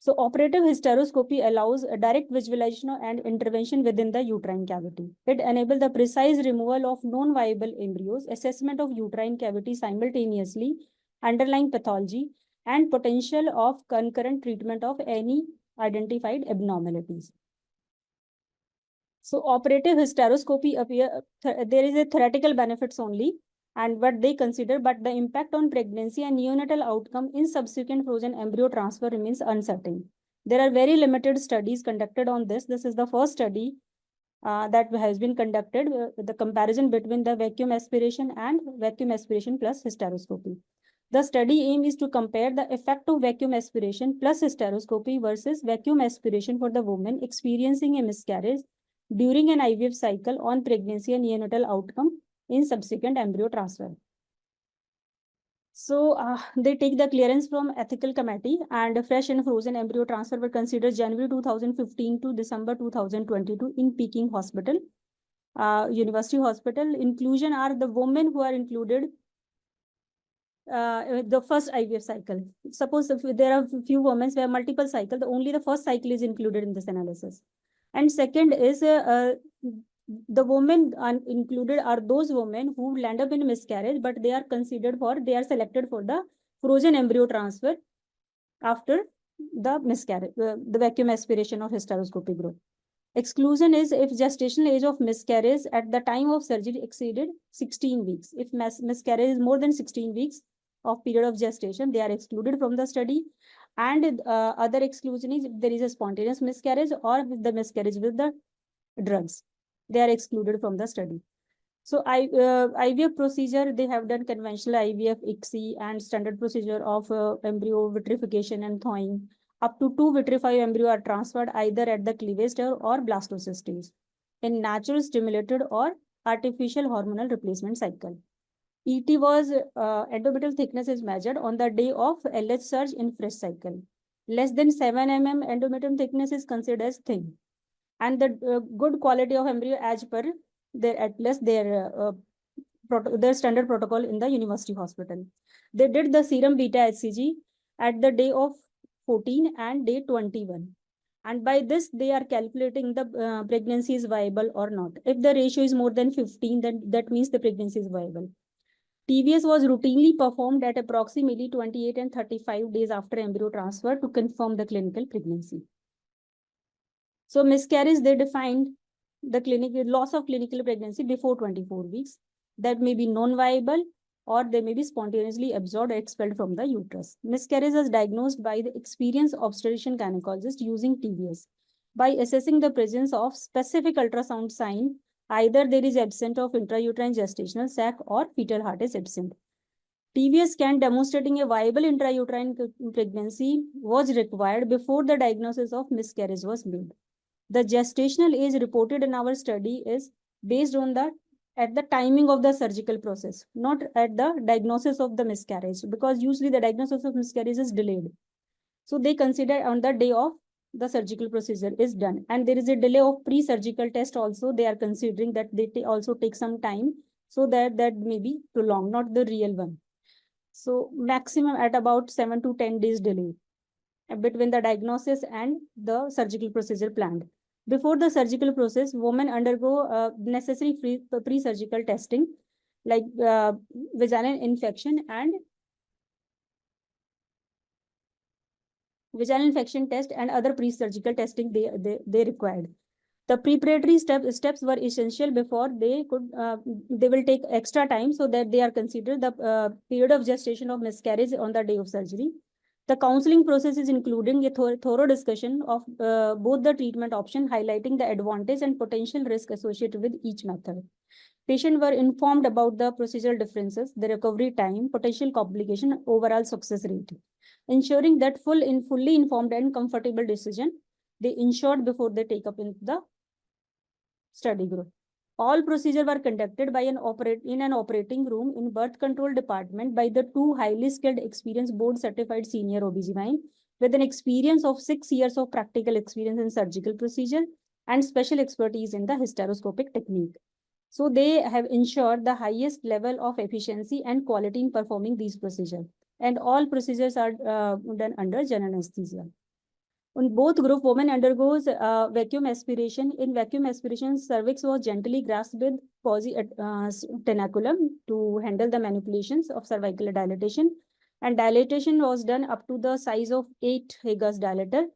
So operative hysteroscopy allows a direct visualization and intervention within the uterine cavity. It enables the precise removal of non-viable embryos, assessment of uterine cavity simultaneously, underlying pathology, and potential of concurrent treatment of any identified abnormalities. So operative hysteroscopy there is a theoretical benefits only, and what they consider, but the impact on pregnancy and neonatal outcome in subsequent frozen embryo transfer remains uncertain. There are very limited studies conducted on this. This is the first study that has been conducted, the comparison between the vacuum aspiration and vacuum aspiration plus hysteroscopy. The study aim is to compare the effect of vacuum aspiration plus hysteroscopy versus vacuum aspiration for the woman experiencing a miscarriage during an IVF cycle on pregnancy and neonatal outcome in subsequent embryo transfer. So they take the clearance from ethical committee, and fresh and frozen embryo transfer were considered January 2015 to December 2022 in Peking Hospital, University Hospital. Inclusion are the women who are included the first IVF cycle. Suppose if there are few women who have multiple cycles, only the first cycle is included in this analysis. And second is the women included are those women who land up in miscarriage, but they are selected for the frozen embryo transfer after the miscarriage, the vacuum aspiration or hysteroscopy group. Exclusion is if gestational age of miscarriage at the time of surgery exceeded 16 weeks. If miscarriage is more than 16 weeks of period of gestation, they are excluded from the study. And other exclusion is if there is a spontaneous miscarriage or the miscarriage with the drugs, they are excluded from the study. So IVF procedure, they have done conventional IVF, ICSI, and standard procedure of embryo vitrification and thawing. Up to 2 vitrified embryo are transferred either at the cleavage stage or blastocyst stage in natural stimulated or artificial hormonal replacement cycle. ET was endometrial thickness is measured on the day of LH surge in fresh cycle. Less than 7 mm endometrium thickness is considered as thin. And the good quality of embryo as per their atlas, their standard protocol in the university hospital. They did the serum beta HCG at the day of 14 and day 21. And by this, they are calculating the pregnancy is viable or not. If the ratio is more than 15, then that means the pregnancy is viable. TVS was routinely performed at approximately 28 and 35 days after embryo transfer to confirm the clinical pregnancy. So miscarriage, they defined the loss of clinical pregnancy before 24 weeks. That may be non-viable or they may be spontaneously absorbed or expelled from the uterus. Miscarriage is diagnosed by the experienced obstetrician gynecologist using TVS. By assessing the presence of specific ultrasound sign, either there is absence of intrauterine gestational sac or fetal heart is absent. TVS scan demonstrating a viable intrauterine pregnancy was required before the diagnosis of miscarriage was made. The gestational age reported in our study is based on at the timing of the surgical process, not at the diagnosis of the miscarriage, because usually the diagnosis of miscarriage is delayed. So they consider on the day of the surgical procedure is done. And there is a delay of pre-surgical test also. They are considering that they also take some time, so that may be prolonged, not the real one. So maximum at about 7 to 10 days delay between the diagnosis and the surgical procedure planned. Before the surgical process, women undergo necessary pre-surgical testing like vaginal infection and test and other pre-surgical testing they required. The preparatory steps were essential before they will take extra time, so that they are considered the period of gestation of miscarriage on the day of surgery. The counseling process is including a thorough discussion of both the treatment option, highlighting the advantage and potential risk associated with each method. Patients were informed about the procedural differences, the recovery time, potential complication, overall success rate, ensuring that fully informed and comfortable decision they ensured before they take up in the study group. All procedures were conducted by in an operating room in birth control department by the 2 highly skilled, experienced, board certified senior OBGYN with an experience of 6 years of practical experience in surgical procedure and special expertise in the hysteroscopic technique. So they have ensured the highest level of efficiency and quality in performing these procedures. And all procedures are done under general anesthesia. In both group, women undergoes vacuum aspiration. In vacuum aspiration, cervix was gently grasped with tenaculum to handle the manipulations of cervical dilatation. And dilatation was done up to the size of 8 Hager's dilator,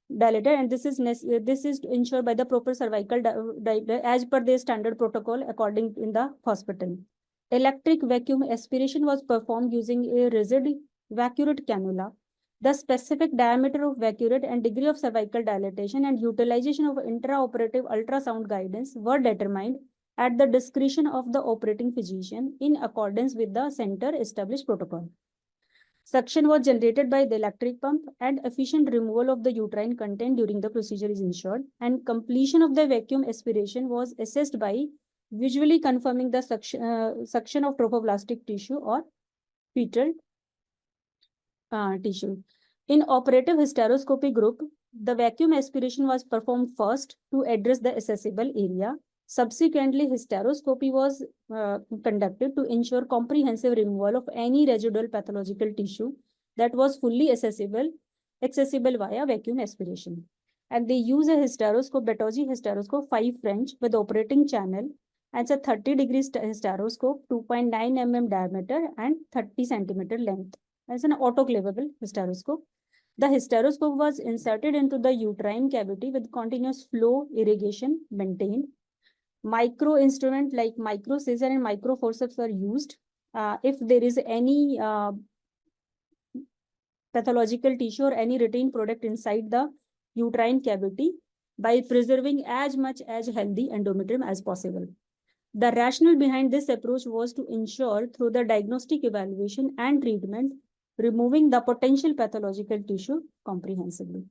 and this is ensured by the proper cervical dilator as per the standard protocol according in the hospital. Electric vacuum aspiration was performed using a rigid vacuolate cannula. The specific diameter of vacuolate and degree of cervical dilatation and utilization of intraoperative ultrasound guidance were determined at the discretion of the operating physician in accordance with the center established protocol. Suction was generated by the electric pump and efficient removal of the uterine content during the procedure is ensured, and completion of the vacuum aspiration was assessed by visually confirming the suction of trophoblastic tissue or fetal tissue. In operative hysteroscopy group, the vacuum aspiration was performed first to address the accessible area. Subsequently, hysteroscopy was conducted to ensure comprehensive removal of any residual pathological tissue that was fully accessible via vacuum aspiration. And they use a hysteroscope, Bertozzi hysteroscope 5 French with operating channel. And it's a 30-degree hysteroscope, 2.9 mm diameter and 30 centimeter length. As an autoclavable hysteroscope. The hysteroscope was inserted into the uterine cavity with continuous flow irrigation maintained. Micro instrument like micro scissor and micro forceps were used. If there is any pathological tissue or any retained product inside the uterine cavity by preserving as much as healthy endometrium as possible. The rationale behind this approach was to ensure through the diagnostic evaluation and treatment, removing the potential pathological tissue comprehensively.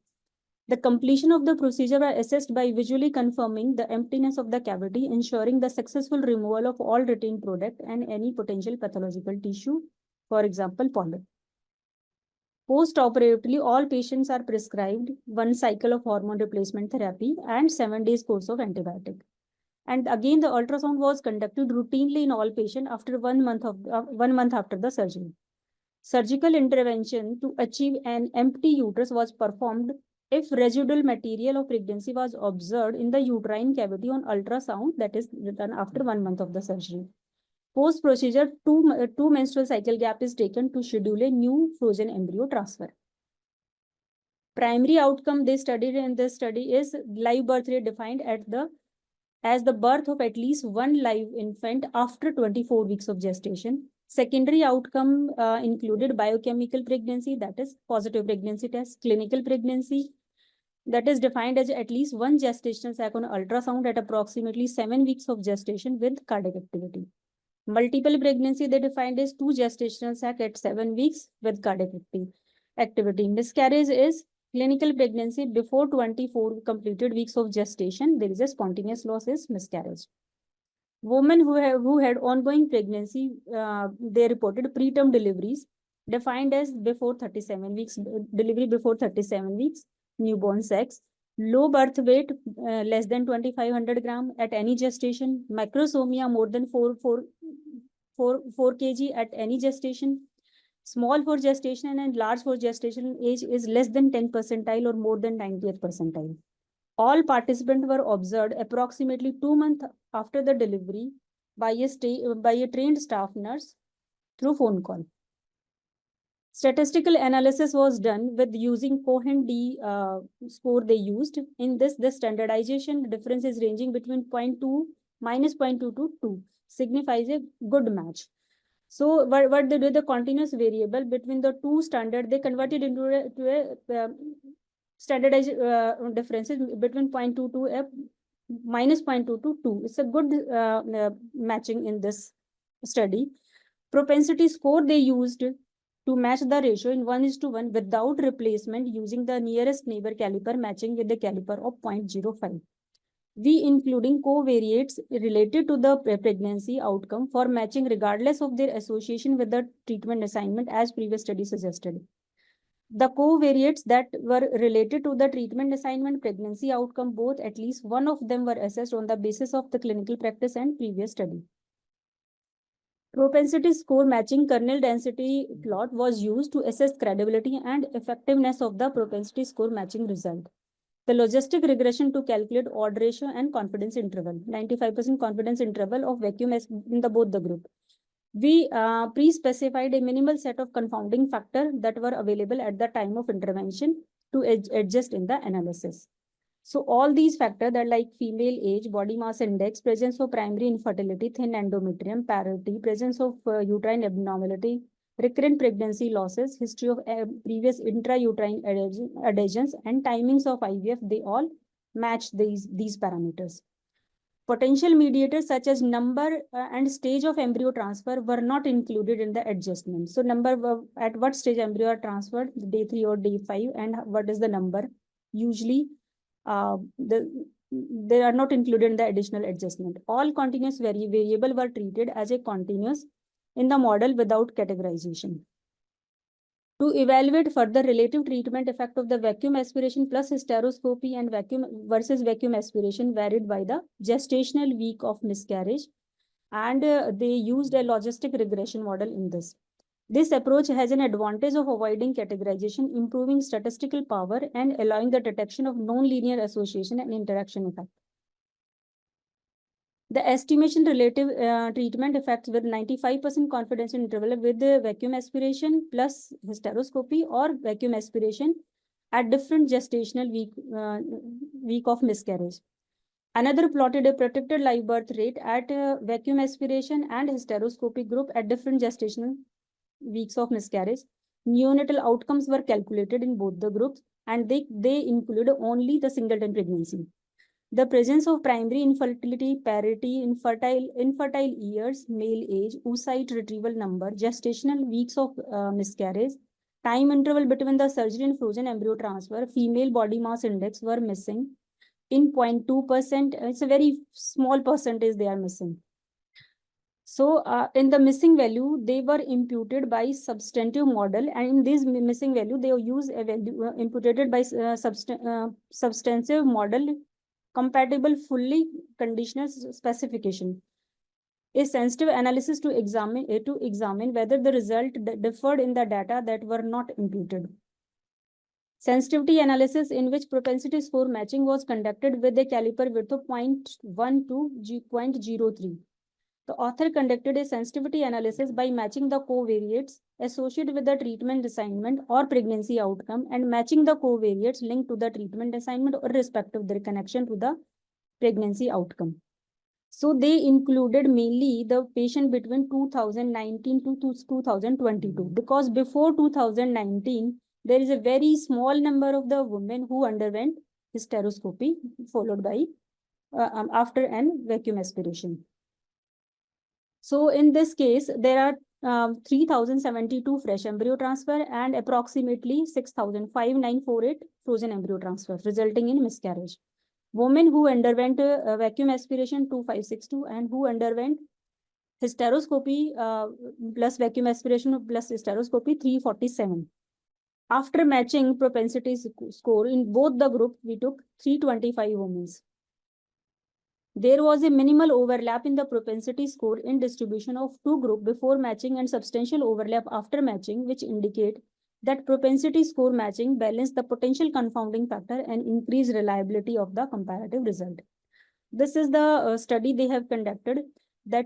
The completion of the procedure was assessed by visually confirming the emptiness of the cavity, ensuring the successful removal of all retained product and any potential pathological tissue, for example, polyp. Post-operatively, all patients are prescribed 1 cycle of hormone replacement therapy and 7 days course of antibiotic. And again, the ultrasound was conducted routinely in all patients after 1 month after the surgery. Surgical intervention to achieve an empty uterus was performed if residual material of pregnancy was observed in the uterine cavity on ultrasound, that is done after 1 month of the surgery. Post-procedure, two menstrual cycle gap is taken to schedule a new frozen embryo transfer. Primary outcome they studied in this study is live birth rate defined as the birth of at least 1 live infant after 24 weeks of gestation. Secondary outcome included biochemical pregnancy, that is positive pregnancy test, clinical pregnancy, that is defined as at least 1 gestational sac on ultrasound at approximately 7 weeks of gestation with cardiac activity. Multiple pregnancy they defined as 2 gestational sac at 7 weeks with cardiac activity. Miscarriage is clinical pregnancy before 24 completed weeks of gestation. There is a spontaneous loss is miscarriage. Women who had ongoing pregnancy, they reported preterm deliveries defined as before 37 weeks, delivery before 37 weeks, newborn sex, low birth weight, less than 2500 gram at any gestation, macrosomia more than 4 kg at any gestation, small for gestation and large for gestation age is less than 10 percentile or more than 90th percentile. All participants were observed approximately 2 months after the delivery by a trained staff nurse through phone call. Statistical analysis was done with using Cohen-D score they used. In this, the standardization difference is ranging between 0.2 minus 0.2 to 2, signifies a good match. So what they do, the continuous variable between the two standard, they converted into a standardized differences between 0.2 to a minus 0.2 to 2. It's a good matching in this study. Propensity score they used to match the ratio in 1:1 without replacement using the nearest neighbor caliper matching with the caliper of 0.05. We including covariates related to the pregnancy outcome for matching regardless of their association with the treatment assignment as previous study suggested. The covariates that were related to the treatment assignment pregnancy outcome, both at least one of them were assessed on the basis of the clinical practice and previous study. Propensity score matching kernel density plot was used to assess credibility and effectiveness of the propensity score matching result. The logistic regression to calculate odd ratio and confidence interval, 95% confidence interval of vacuum in both the group. We pre-specified a minimal set of confounding factors that were available at the time of intervention to adjust in the analysis. So all these factors that like female age, body mass index, presence of primary infertility, thin endometrium, parity, presence of uterine abnormality, recurrent pregnancy losses, history of previous intrauterine adhesions, and timings of IVF, they all match these parameters. Potential mediators such as number and stage of embryo transfer were not included in the adjustment. So at what stage embryo are transferred, day 3 or day 5, and what is the number? Usually they are not included in the additional adjustment. All continuous variable were treated as a continuous in the model without categorization. To evaluate further relative treatment effect of the vacuum aspiration plus hysteroscopy and vacuum versus vacuum aspiration varied by the gestational week of miscarriage, and they used a logistic regression model in this. This approach has an advantage of avoiding categorization, improving statistical power, and allowing the detection of non-linear association and interaction effect. The estimation relative treatment effects with 95% confidence interval with the vacuum aspiration plus hysteroscopy or vacuum aspiration at different gestational week of miscarriage. Another plotted a predicted live birth rate at vacuum aspiration and hysteroscopy group at different gestational weeks of miscarriage. Neonatal outcomes were calculated in both the groups, and they include only the singleton pregnancy. The presence of primary infertility, parity, infertile years, male age, oocyte retrieval number, gestational weeks of miscarriage, time interval between the surgery and frozen embryo transfer, female body mass index were missing in 0.2%. It's a very small percentage they are missing. So in the missing value, they were imputed by substantive model, and in this missing value, they use a value imputed by substantive model compatible fully conditional specification. A sensitive analysis to examine whether the result differed in the data that were not imputed. Sensitivity analysis in which propensity score matching was conducted with a caliper width of 0.1 to 0.03. The author conducted a sensitivity analysis by matching the covariates associated with the treatment assignment or pregnancy outcome and matching the covariates linked to the treatment assignment irrespective of their connection to the pregnancy outcome. So they included mainly the patient between 2019 to 2022, because before 2019, there is a very small number of the women who underwent hysteroscopy followed by after an vacuum aspiration. So in this case, there are 3,072 fresh embryo transfer and approximately 6,548 frozen embryo transfer, resulting in miscarriage. Women who underwent vacuum aspiration 2,562 and who underwent hysteroscopy plus vacuum aspiration plus hysteroscopy 347. After matching propensity score in both the group, we took 325 women. There was a minimal overlap in the propensity score in distribution of two groups before matching and substantial overlap after matching, which indicate that propensity score matching balance the potential confounding factor and increase reliability of the comparative result. This is the study they have conducted, that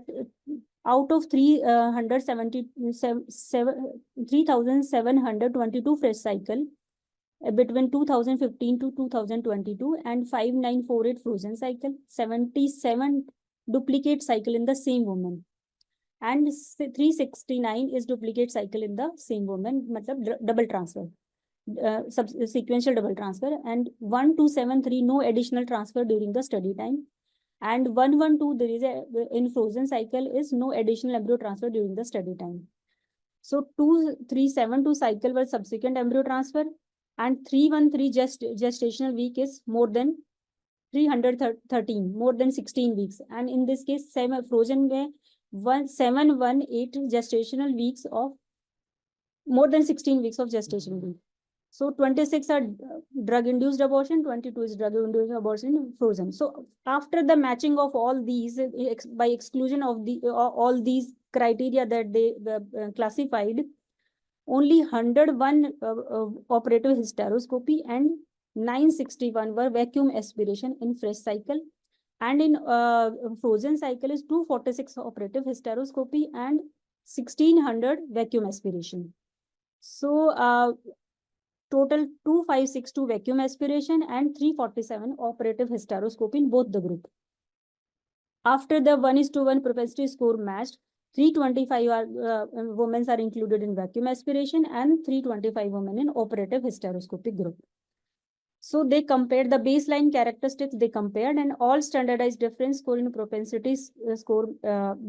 out of 3,722 fresh cycle between 2015 to 2022 and 5,948 frozen cycle, 77 duplicate cycle in the same woman, and 369 is duplicate cycle in the same woman, double transfer, sequential double transfer, and 1,273 no additional transfer during the study time, and 112 there is in frozen cycle is no additional embryo transfer during the study time. So 2,372 cycle was subsequent embryo transfer, and 313 gestational week is more than 313, more than 16 weeks. And in this case, frozen में 718 gestational weeks of more than 16 weeks of gestation week. So 26 are drug-induced abortion, 22 is drug-induced abortion frozen. So after the matching of all these, by exclusion of all these criteria that they classified, only 101 operative hysteroscopy and 961 were vacuum aspiration in fresh cycle, and in frozen cycle is 246 operative hysteroscopy and 1,600 vacuum aspiration. So Total 2562 vacuum aspiration and 347 operative hysteroscopy in both the group. After the 1:1 propensity score matched, 325 women are included in vacuum aspiration and 325 women in operative hysteroscopic group. So they compared the baseline characteristics, they compared, and all standardized difference score in propensity score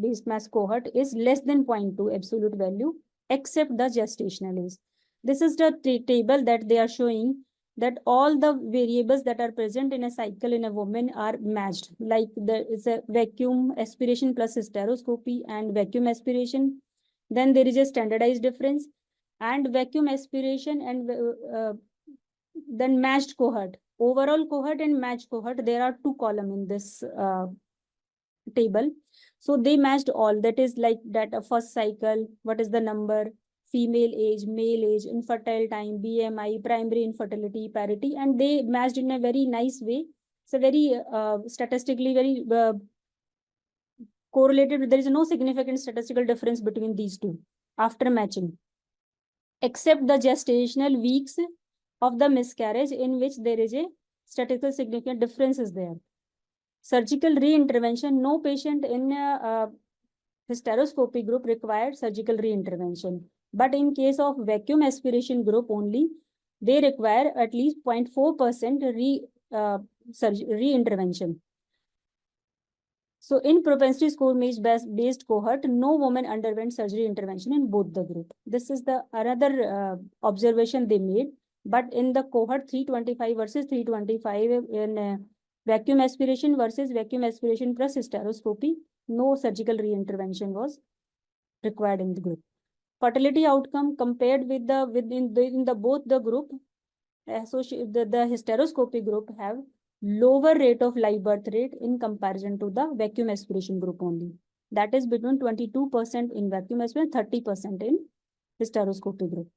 based mass cohort is less than 0.2 absolute value, except the gestational age. This is the table that they are showing that all the variables that are present in a cycle in a woman are matched. Like there is a vacuum aspiration plus hysteroscopy and vacuum aspiration. Then there is a standardized difference, and vacuum aspiration and then matched cohort. Overall cohort and matched cohort, there are two columns in this table. So they matched all, that is like that first cycle, what is the number, female age, male age, infertile time, BMI, primary infertility, parity, and they matched in a very nice way. So very statistically very correlated. There is no significant statistical difference between these two after matching, except the gestational weeks of the miscarriage, in which there is a statistical significant difference is there. Surgical re-intervention, no patient in hysteroscopy group required surgical re-intervention. But in case of vacuum aspiration group only, they require at least 0.4% re-intervention. So in propensity score based cohort, no woman underwent surgery intervention in both the group. This is the another observation they made. But in the cohort 325 versus 325 in vacuum aspiration versus vacuum aspiration plus hysteroscopy, no surgical re-intervention was required in the group. Fertility outcome compared with the both the group, the hysteroscopy group have lower rate of live birth rate in comparison to the vacuum aspiration group only. That is between 22% in vacuum aspiration, 30% in hysteroscopy group.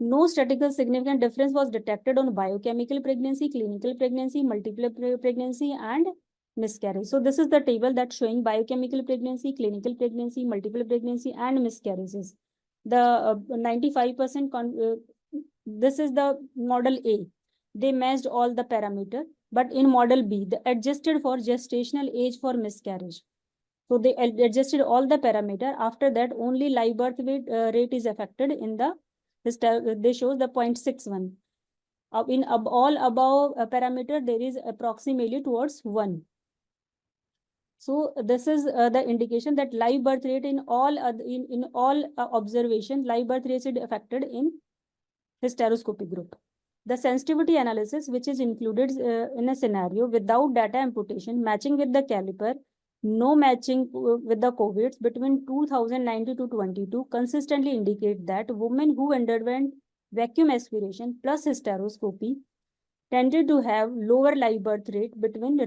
No statistical significant difference was detected on biochemical pregnancy, clinical pregnancy, multiple pregnancy, and miscarriage. So this is the table that's showing biochemical pregnancy, clinical pregnancy, multiple pregnancy, and miscarriages. The 95% this is the model A. They matched all the parameter, but in model B, they adjusted for gestational age for miscarriage. So they adjusted all the parameter. After that, only live birth rate is affected in the, they shows the 0.61. In all above parameter, there is approximately towards 1. So this is the indication that live birth rate in all observations, live birth rate is affected in hysteroscopy group. The sensitivity analysis, which is included in a scenario without data imputation, matching with the caliper, no matching with the COVIDs between 2019 to 22, consistently indicate that women who underwent vacuum aspiration plus hysteroscopy tended to have lower live birth rate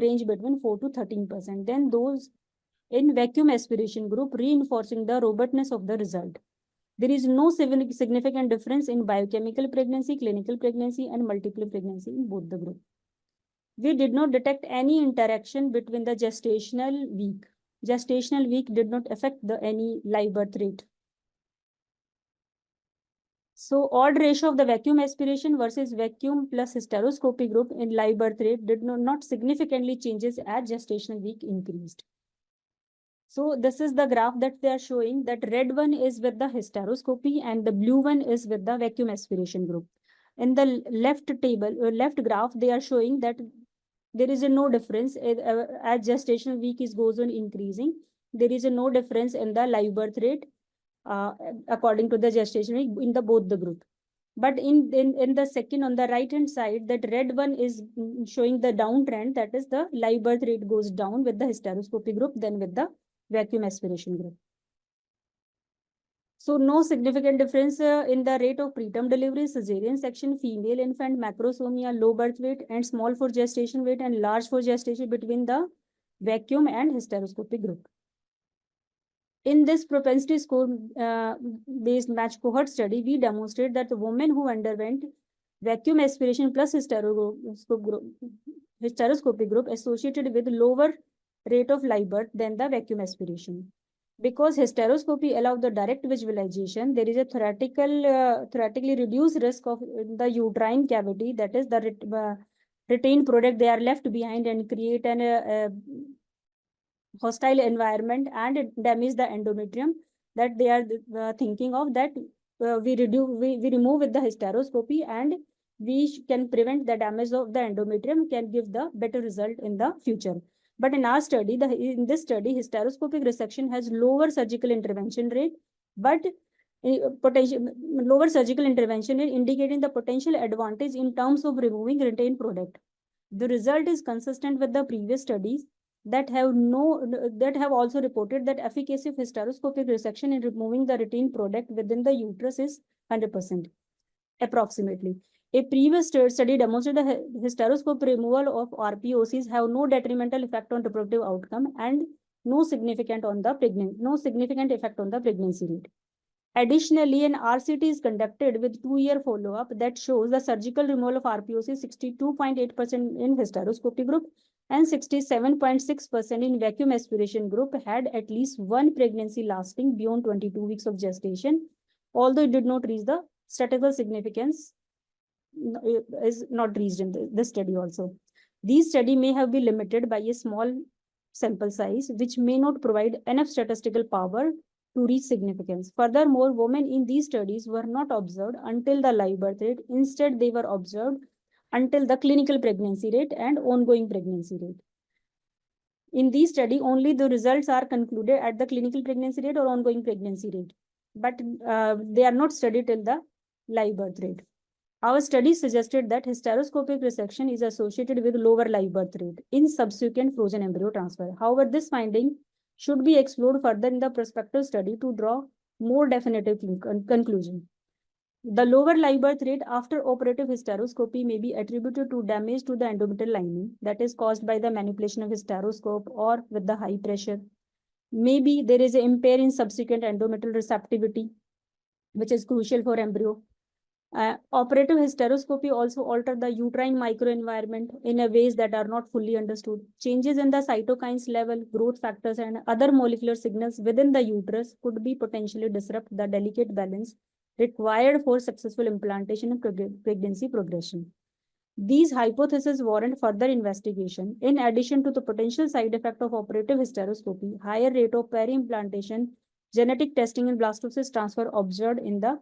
range between 4 to 13% than those in vacuum aspiration group, reinforcing the robustness of the result. There is no significant difference in biochemical pregnancy, clinical pregnancy, and multiple pregnancy in both the group. We did not detect any interaction between the gestational week. Gestational week did not affect any live birth rate. So odd ratio of the vacuum aspiration versus vacuum plus hysteroscopy group in live birth rate did not significantly changes as gestational week increased. So this is the graph that they are showing, that red one is with the hysteroscopy and the blue one is with the vacuum aspiration group. In the left table, left graph, they are showing that there is no difference as gestational week goes on increasing. There is no difference in the live birth rate according to the gestation week in the both the group. But in the second, on the right hand side, that red one is showing the downtrend, that is the live birth rate goes down with the hysteroscopy group than with the vacuum aspiration group. So no significant difference in the rate of preterm delivery, cesarean section, female infant, macrosomia, low birth weight, and small for gestation weight and large for gestation between the vacuum and hysteroscopy group. In this propensity score based match cohort study, we demonstrate that the women who underwent vacuum aspiration plus hysteroscopy group associated with lower rate of live birth than the vacuum aspiration. Because hysteroscopy allows the direct visualization, there is a theoretically reduced risk of the uterine cavity, that is the retained product they are left behind and create an hostile environment and damage the endometrium that they are thinking of, that we remove with the hysteroscopy, and we can prevent the damage of the endometrium, can give the better result in the future. But in our study, in this study, hysteroscopic resection has lower surgical intervention rate, but potential lower surgical intervention rate, indicating the potential advantage in terms of removing retained product. The result is consistent with the previous studies that have also reported that efficacy of hysteroscopic resection in removing the retained product within the uterus is 100%, approximately. A previous study demonstrated that hysteroscope removal of RPOCs have no detrimental effect on reproductive outcome and no significant effect on the pregnancy rate. Additionally, an RCT is conducted with 2-year follow-up that shows the surgical removal of RPOC 62.8% in hysteroscopy group and 67.6% in vacuum aspiration group had at least one pregnancy lasting beyond 22 weeks of gestation, although it did not reach the statistical significance is not reached in this study also. These study may have been limited by a small sample size, which may not provide enough statistical power to reach significance. Furthermore, women in these studies were not observed until the live birth rate. Instead, they were observed until the clinical pregnancy rate and ongoing pregnancy rate. In these study, only the results are concluded at the clinical pregnancy rate or ongoing pregnancy rate, but they are not studied till the live birth rate. Our study suggested that hysteroscopic resection is associated with lower live birth rate in subsequent frozen embryo transfer. However, this finding should be explored further in the prospective study to draw more definitive conclusion. The lower live birth rate after operative hysteroscopy may be attributed to damage to the endometrial lining that is caused by the manipulation of hysteroscope or with the high pressure. Maybe there is an impair in subsequent endometrial receptivity, which is crucial for embryo. Operative hysteroscopy also altered the uterine microenvironment in a ways that are not fully understood. Changes in the cytokines level, growth factors, and other molecular signals within the uterus could be potentially disrupt the delicate balance required for successful implantation and pregnancy progression. These hypotheses warrant further investigation. In addition to the potential side effect of operative hysteroscopy, higher rate of peri-implantation, genetic testing, and blastocyst transfer observed in the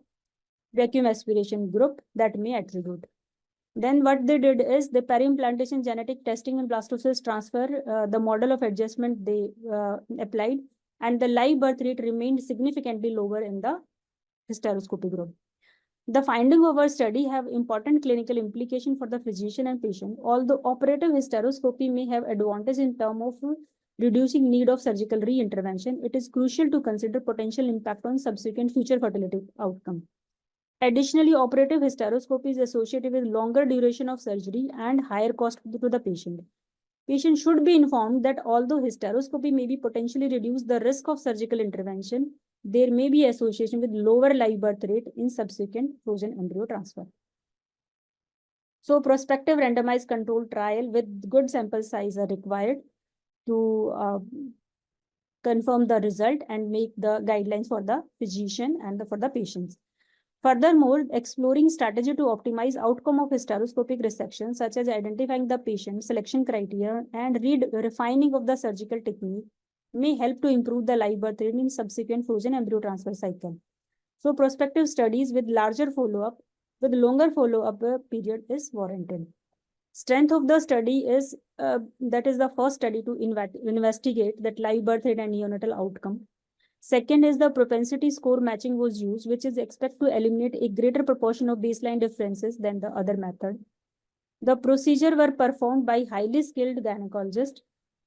vacuum aspiration group that may attribute. Then what they did is the peri-implantation genetic testing and blastocyst transfer, the model of adjustment they applied, and the live birth rate remained significantly lower in the hysteroscopy group. The findings of our study have important clinical implication for the physician and patient. Although operative hysteroscopy may have advantage in terms of reducing need of surgical re-intervention, it is crucial to consider potential impact on subsequent future fertility outcome. Additionally, operative hysteroscopy is associated with longer duration of surgery and higher cost to the patient. Patient should be informed that although hysteroscopy may be potentially reduce the risk of surgical intervention, there may be association with lower live birth rate in subsequent frozen embryo transfer. So prospective randomized controlled trial with good sample size are required to confirm the result and make the guidelines for the physician and for the patients. Furthermore, exploring strategy to optimize outcome of hysteroscopic resection, such as identifying the patient, selection criteria, and refining of the surgical technique, may help to improve the live birth rate in subsequent frozen embryo transfer cycle. So prospective studies with larger follow-up, with longer follow-up period is warranted. Strength of the study is, that is the first study to investigate that live birth rate and neonatal outcome. Second is the propensity score matching was used, which is expected to eliminate a greater proportion of baseline differences than the other method. The procedure were performed by highly skilled gynecologists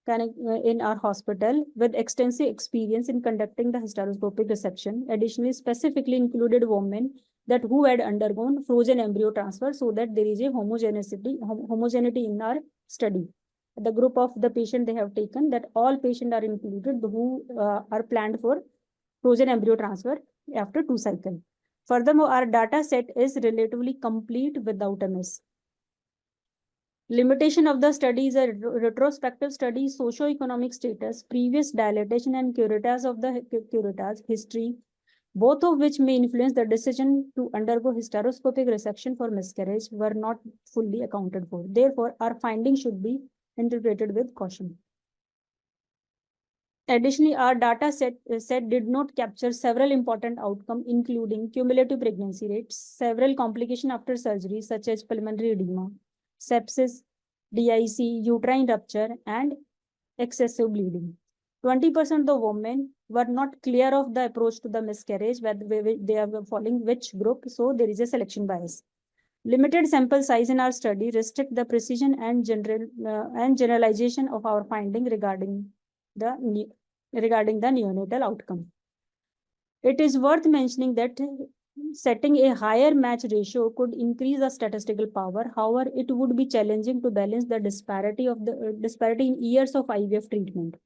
in our hospital with extensive experience in conducting the hysteroscopic resection. Additionally, specifically included women that who had undergone frozen embryo transfer, so that there is a homogeneity in our study. The group of the patient they have taken, that all patients are included who are planned for frozen embryo transfer after 2 cycles. Furthermore, our data set is relatively complete without a miss. Limitation of the study is a retrospective study, socio-economic status, previous dilatation and curettage of the curettage history, both of which may influence the decision to undergo hysteroscopic resection for miscarriage, were not fully accounted for. Therefore, our findings should be interpreted with caution. Additionally, our data set did not capture several important outcomes, including cumulative pregnancy rates, several complications after surgery, such as pulmonary edema, sepsis, DIC, uterine rupture, and excessive bleeding. 20% of the women were not clear of the approach to the miscarriage, whether they are following which group, so there is a selection bias. Limited sample size in our study restrict the precision and generalization of our finding regarding the neonatal outcome. It is worth mentioning that setting a higher match ratio could increase the statistical power. However, it would be challenging to balance the disparity in years of IVF treatment.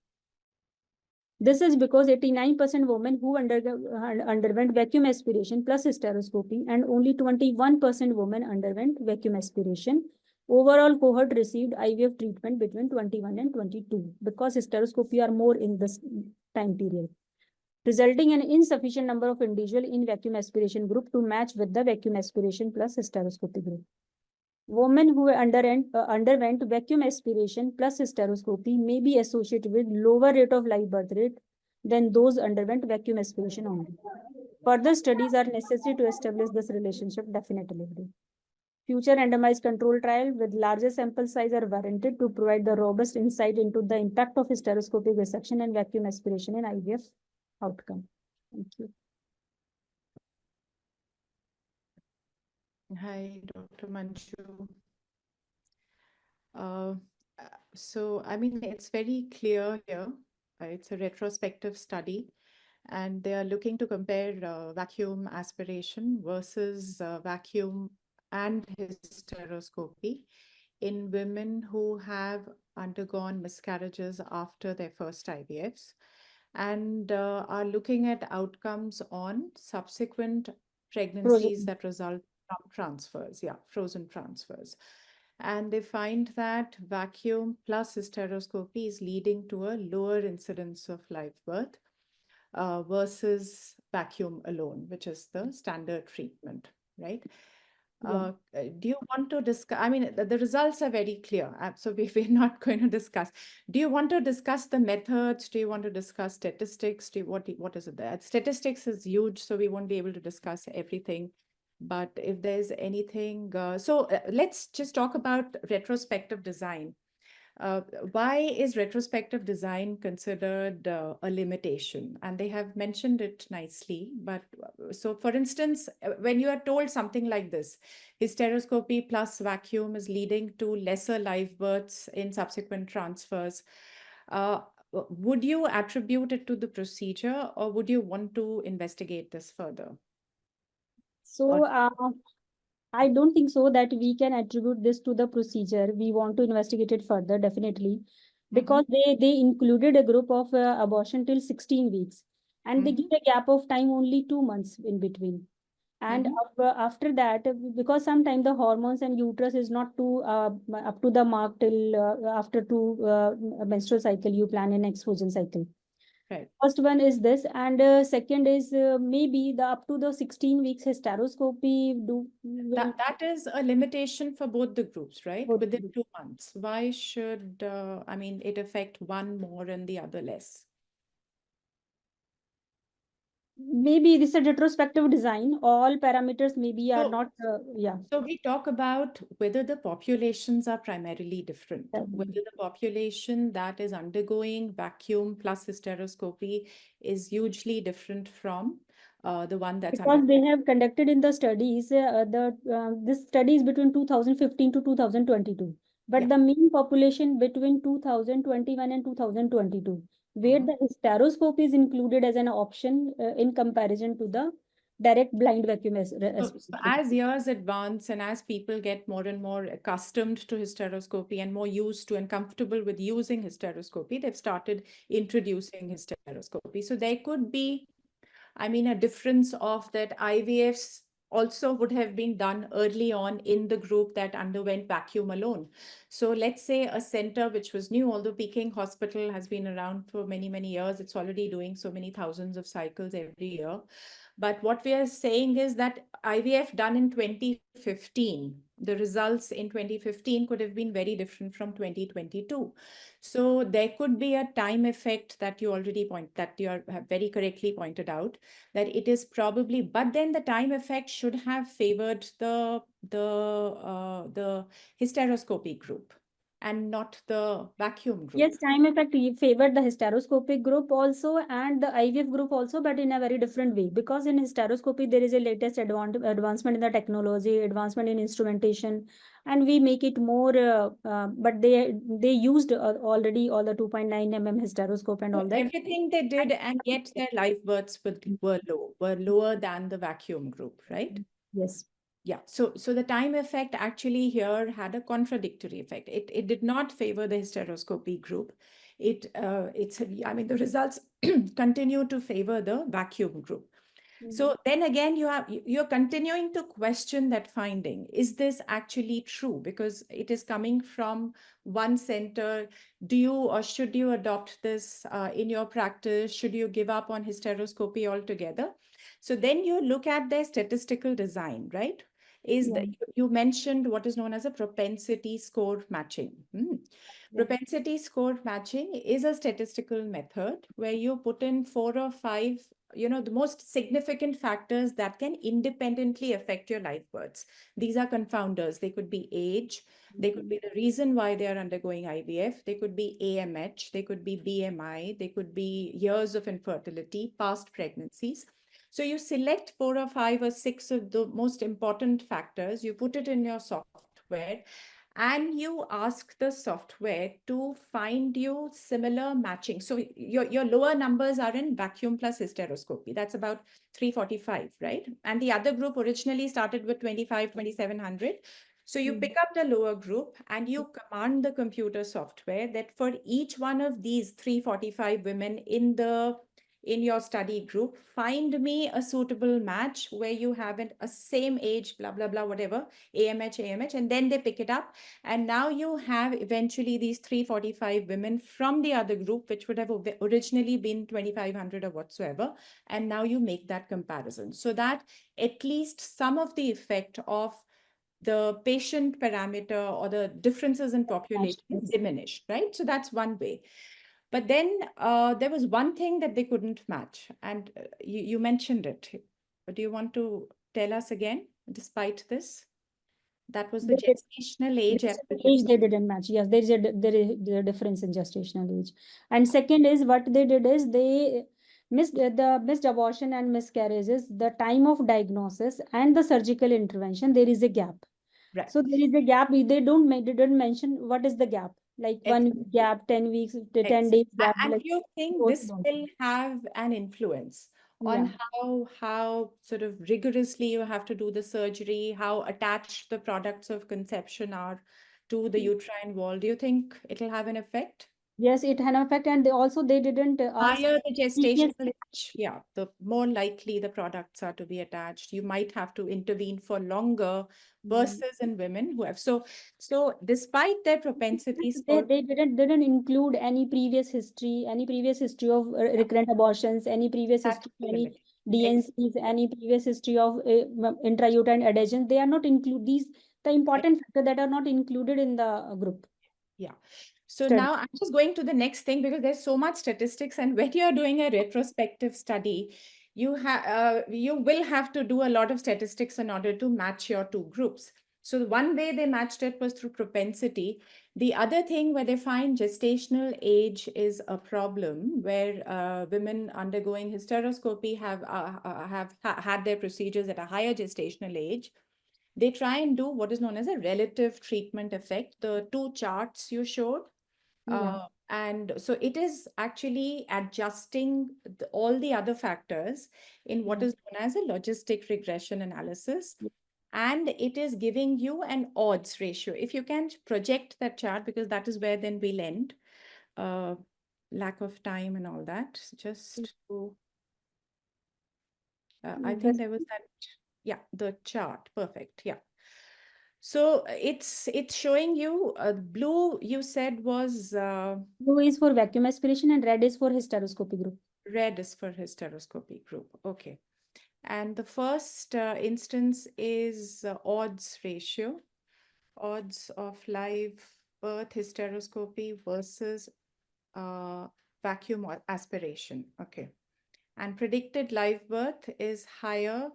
This is because 89% women who underwent vacuum aspiration plus hysteroscopy and only 21% women underwent vacuum aspiration. Overall cohort received IVF treatment between 21 and 22 because hysteroscopy are more in this time period, resulting in insufficient number of individuals in vacuum aspiration group to match with the vacuum aspiration plus hysteroscopy group. Women who underwent vacuum aspiration plus hysteroscopy may be associated with lower rate of live birth rate than those underwent vacuum aspiration only. Further studies are necessary to establish this relationship definitively. Future randomized control trial with larger sample size are warranted to provide the robust insight into the impact of hysteroscopic resection and vacuum aspiration in IVF outcome. Thank you. Hi, Dr. Manju. Uh, so, I mean, it's very clear here. It's a retrospective study, and they are looking to compare vacuum aspiration versus vacuum and hysteroscopy in women who have undergone miscarriages after their first IVFs, and are looking at outcomes on subsequent pregnancies that result from transfers, frozen transfers. And they find that vacuum plus hysteroscopy is leading to a lower incidence of live birth versus vacuum alone, which is the standard treatment, right? Do you want to discuss? I mean, the results are very clear. So we're not going to discuss. Do you want to discuss the methods? Do you want to discuss statistics? What is it there? Statistics is huge, so we won't be able to discuss everything. But if there's anything, let's just talk about retrospective design. Why is retrospective design considered a limitation? And they have mentioned it nicely. But so, for instance, when you are told something like this, hysteroscopy plus vacuum is leading to lesser live births in subsequent transfers, would you attribute it to the procedure, or would you want to investigate this further? So, I don't think so that we can attribute this to the procedure. We want to investigate it further, definitely, because they included a group of abortion till 16 weeks, and they give a gap of time only 2 months in between. And after that, because sometimes the hormones and uterus is not too up to the mark till after two menstrual cycle, you plan an exposure cycle. Right. First one is this, and second is maybe the up to the 16 weeks hysteroscopy That is a limitation for both the groups, right? both Within groups. 2 months. Why should, I mean, it affect one more and the other less? Maybe this is a retrospective design. All parameters maybe are not, So we talk about whether the populations are primarily different, whether the population that is undergoing vacuum plus hysteroscopy is hugely different from the one that's because they have conducted in the studies, this study is between 2015 to 2022. But the mean population between 2021 and 2022, where the hysteroscopy is included as an option in comparison to the direct blind vacuum. So as years advance and as people get more and more accustomed to hysteroscopy and more used to and comfortable with using hysteroscopy, they've started introducing hysteroscopy. So there could be, I mean, a difference of that IVFs also would have been done early on in the group that underwent vacuum alone. So let's say a center which was new, although Peking Hospital has been around for many, many years, it's already doing so many thousands of cycles every year. But what we are saying is that IVF done in 2015, the results in 2015 could have been very different from 2022. So there could be a time effect that you have very correctly pointed out, that it is probably, but then the time effect should have favored the hysteroscopy group and not the vacuum group. Yes, time effect favored the hysteroscopic group also and the IVF group also, but in a very different way. Because in hysteroscopy, there is a latest advancement in the technology, advancement in instrumentation, and we make it more. But they used already all the 2.9 mm hysteroscope and all that. Everything they did, and yet their live births were lower than the vacuum group, right? Yes. Yeah, so the time effect actually here had a contradictory effect. It did not favor the hysteroscopy group. I mean, the results continue to favor the vacuum group. So then again, you're continuing to question that finding. Is this actually true? Because it is coming from one center. Do you or should you adopt this in your practice? Should you give up on hysteroscopy altogether? So then you look at their statistical design, right? You mentioned what is known as a propensity score matching. Propensity score matching is a statistical method where you put in 4 or 5, the most significant factors that can independently affect your live births. These are confounders. They could be age, they could be the reason why they are undergoing IVF, they could be AMH, they could be BMI, they could be years of infertility, past pregnancies. So you select 4 or 5 or 6 of the most important factors, you put it in your software, and you ask the software to find you similar matching. So your lower numbers are in vacuum plus hysteroscopy. That's about 345, right? And the other group originally started with 25, 2700. So you pick up the lower group and you command the computer software that for each one of these 345 women in your study group, find me a suitable match where you have a same age, blah, blah, blah, whatever, AMH, and then they pick it up. And now you have eventually these 345 women from the other group, which would have originally been 2500 or whatsoever. And now you make that comparison so that at least some of the effect of the patient parameter or the differences in population is diminished, right? So that's one way. But then there was one thing that they couldn't match, and you mentioned it. But do you want to tell us again, despite this? That was the gestational age. Age they didn't match. Yes, there is a difference in gestational age. And second is what they did is they missed abortion and miscarriages, the time of diagnosis and the surgical intervention, there is a gap. Right. So there is a gap. They didn't mention what is the gap. Like 1 week gap, 10 weeks, 10 days gap. And Like, you think this will have an influence on how sort of rigorously you have to do the surgery, how attached the products of conception are to the uterine wall? Do you think it'll have an effect? Yes, it had an effect, and they didn't ask Higher the previous. gestational age, yeah, the more likely the products are to be attached. You might have to intervene for longer versus in women who have. So despite their propensities for They didn't include any previous history of recurrent abortions, any previous that's history, the any limit. DNCs, any previous history of intrauterine adhesions. They are not include these the important factors that are not included in the group. Yeah. So Study. now I'm just going to the next thing because there's so much statistics, and when you're doing a retrospective study, you will have to do a lot of statistics in order to match your two groups. So the one way they matched it was through propensity. The other thing where they find gestational age is a problem, where women undergoing hysteroscopy have had their procedures at a higher gestational age. They try and do what is known as a relative treatment effect, the two charts you showed. And so it is actually adjusting all the other factors in what is known as a logistic regression analysis. And it is giving you an odds ratio. If you can project that chart, because that is where then we'll end. Lack of time and all that. Just to, I think there was that Yeah, the chart. Perfect. Yeah. So it's showing you blue, you said was Blue is for vacuum aspiration and red is for hysteroscopy group. red is for hysteroscopy group. Okay. And the first instance is odds ratio, odds of live birth hysteroscopy versus vacuum aspiration. Okay. And predicted live birth is higher.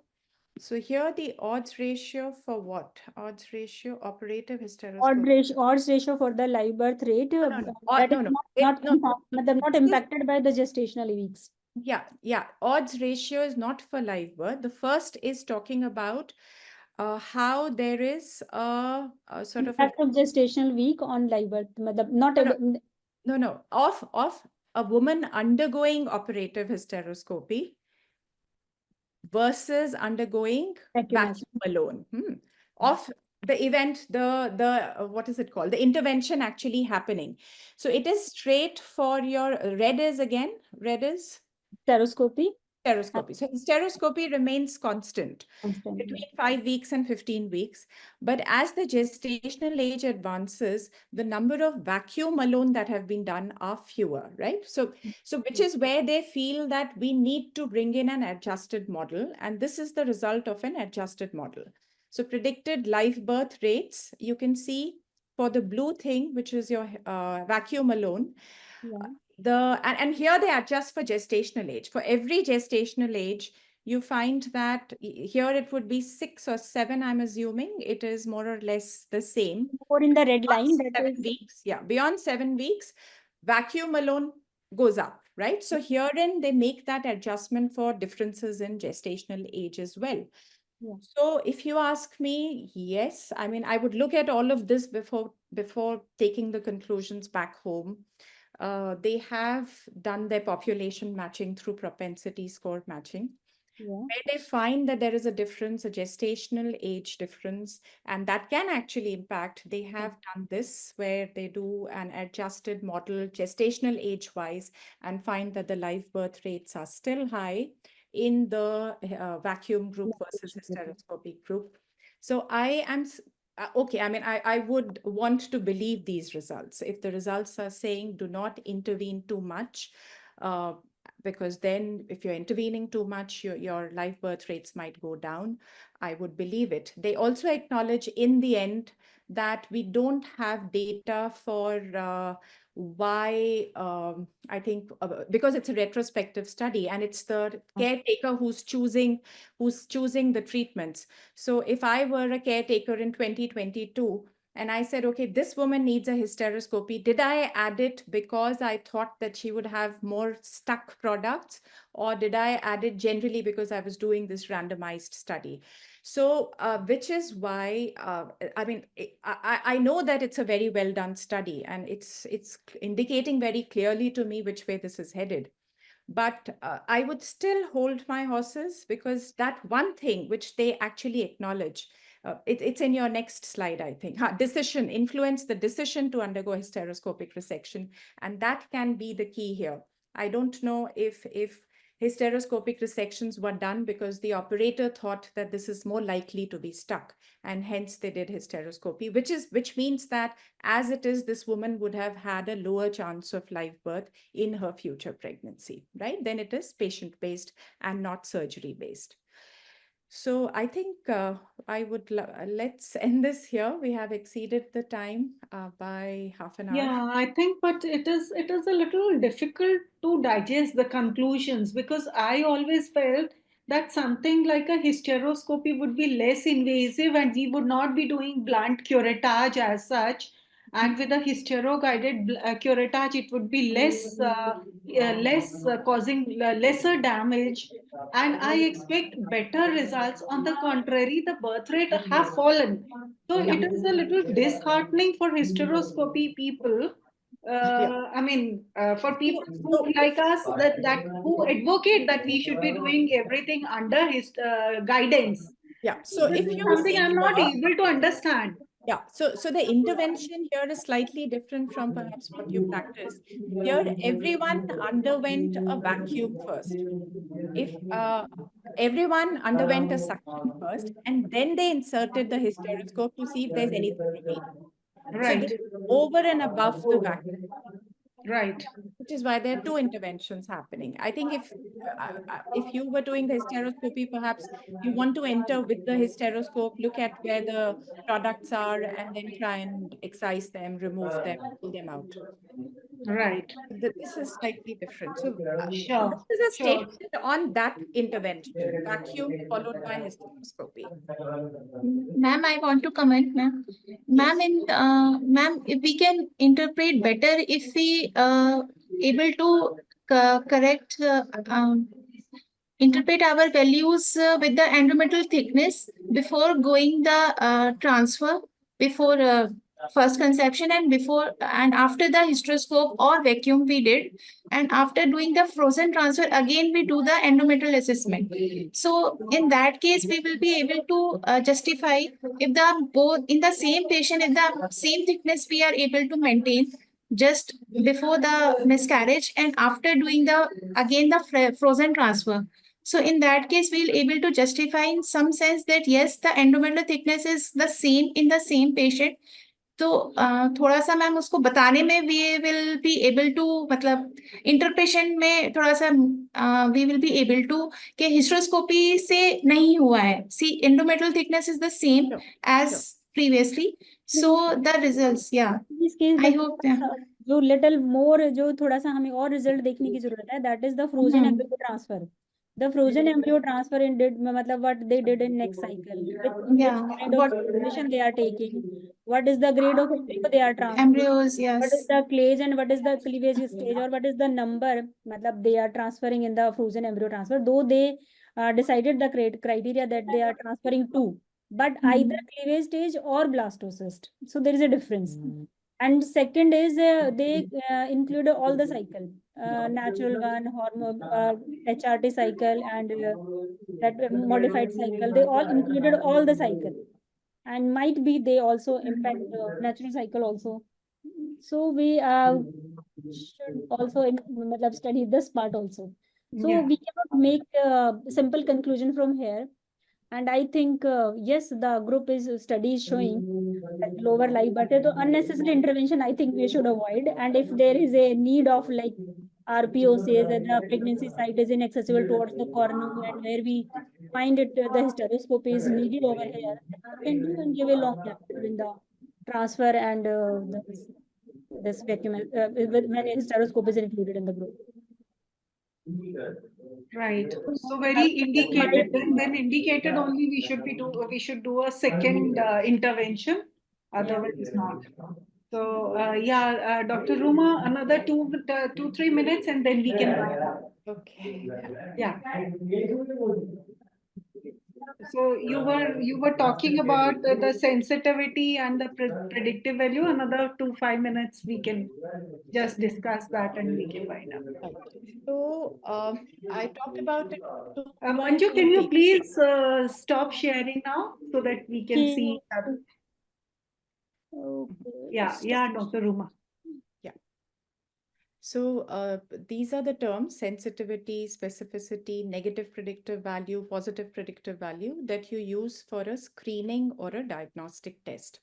So here the odds ratio for what? Odds ratio, operative hysteroscopy. Odds ratio for the live birth rate No, no, that is no, no. not No, not this is, impacted by the gestational weeks. yeah. Odds ratio is not for live birth. The first is talking about how there is a sort of a Impact of gestational week on live birth. Not no, of a woman undergoing operative hysteroscopy versus undergoing vacuum vacuum alone. Of the event, the what is it called? The intervention actually happening. So it is straight for your red is again, red is hysteroscopy. hysteroscopy. So hysteroscopy remains constant Constant. between 5 weeks and 15 weeks. But as the gestational age advances, the number of vacuum alone that have been done are fewer, right? So which is where they feel that we need to bring in an adjusted model. And this is the result of an adjusted model. So predicted live birth rates, you can see for the blue thing, which is your vacuum alone, Yeah. and here they adjust for gestational age. For every gestational age, you find that here it would be 6 or 7, I'm assuming. It is more or less the same. Or in the red line, Beyond that 7 weeks, yeah, beyond 7 weeks, vacuum alone goes up, right? So herein they make that adjustment for differences in gestational age as well. Yeah. So if you ask me, yes, I mean, I would look at all of this before taking the conclusions back home. They have done their population matching through propensity score matching, Yeah. where they find that there is a difference, a gestational age difference, and that can actually impact. They have done this where they do an adjusted model gestational age wise and find that the live birth rates are still high in the vacuum group versus hysteroscopic group. So I am okay. I mean, I would want to believe these results. If the results are saying do not intervene too much, uh, because then if you're intervening too much, your live birth rates might go down. I would believe it. They also acknowledge in the end that we don't have data for why I think because it's a retrospective study and it's the caretaker who's choosing the treatments. So if I were a caretaker in 2022 and I said, okay, this woman needs a hysteroscopy, did I add it because I thought that she would have more stuck products, or did I add it generally because I was doing this randomized study? So, which is why, I mean, I know that it's a very well done study and it's indicating very clearly to me which way this is headed. But I would still hold my horses because that one thing which they actually acknowledge, it's in your next slide, I think. Decision, influence the decision to undergo hysteroscopic resection. And that can be the key here. I don't know if hysteroscopic resections were done because the operator thought that this is more likely to be stuck, and hence they did hysteroscopy, which means that as it is, this woman would have had a lower chance of live birth in her future pregnancy, right? Then it is patient-based and not surgery-based. So I think I would let's end this here. We have exceeded the time by half an hour. Yeah, I think, but it is a little difficult to digest the conclusions because I always felt that something like a hysteroscopy would be less invasive and we would not be doing blunt curettage as such. And with a hystero-guided curettage, it would be less causing lesser damage. And I expect better results. On the contrary, the birth rate have fallen. So Yeah. it is a little disheartening for hysteroscopy people. Yeah. I mean, for people who So like us that who advocate that we should be doing everything under his guidance. yeah. So So this if is you something see I'm not here, able to understand. Yeah, so the intervention here is slightly different from perhaps what you practice. Here, everyone underwent a vacuum first. If everyone underwent a suction first, and then they inserted the hysteroscope to see if there's anything revealed. So this Right. is over and above the vacuum, Right. which is why there are two interventions happening. I think if you were doing the hysteroscopy, perhaps you want to enter with the hysteroscope, look at where the products are, and then try and excise them, remove them, pull them out. Right. This is slightly different. So Sure. this is a Sure. statement on that intervention, vacuum followed by hysteroscopy. Ma'am, I want to comment, ma'am. Yes. Ma'am, if we can interpret better if we able to correct interpret our values with the endometrial thickness before going the transfer, before first conception and before and after the hysteroscope or vacuum we did, and after doing the frozen transfer again we do the endometrial assessment. So in that case we will be able to justify if the both in the same patient, if the same thickness we are able to maintain just before the miscarriage and after doing the again the frozen transfer. So in that case, we'll able to justify in some sense that yes, the endometrial thickness is the same in the same patient. तो थोड़ा सा ma'am उसको बताने में we will be able to मतलब interpretation में थोड़ा सा we will be able to कि हिस्ट्रोस्कोपी से नहीं हुआ है see endometrial thickness is the same as previously so the results या इस केस आई होप जो लिटिल मोर जो थोड़ा सा हमें और रिजल्ट देखने की जरूरत है, that is the frozen embryo transfer. The frozen embryo transfer in did matlab what they did in next cycle, which kind of what formulation they are taking, what is the grade of embryo they are transferring, embryos, what is yes. the cleavage and what is the cleavage stage, or what is the number matlab they are transferring in the frozen embryo transfer, though they decided the criteria that they are transferring to, but either cleavage stage or blastocyst, so there is a difference. And second is they include all the cycle, natural one, hormone, HRT cycle, and that modified cycle. They all included all the cycle, and might be they also impact the natural cycle also. So we should also matlab, study this part also. So we cannot make a simple conclusion from here. And I think, yes, the group is studies showing that lower live birth rate. So unnecessary intervention, I think we should avoid. And if there is a need of like RPO says that the pregnancy site is inaccessible towards the corner and where we find it, the hysteroscopy is needed over here, we can do and give a long gap between the transfer and this vacuum when a hysteroscope is included in the group. Right. So very indicated. Then indicated only we should do a second intervention. Otherwise not. So yeah, Dr. Ruma, another 3 minutes, and then we can wind up. Okay. Yeah. So you were talking about the sensitivity and the predictive value. Another 5 minutes we can just discuss that and we can wind up. Right. So I talked about it. Manju, can you please stop sharing now so that we can see? Okay. Yeah, Dr. Ruma. Yeah. So these are the terms: sensitivity, specificity, negative predictive value, positive predictive value that you use for a screening or a diagnostic test.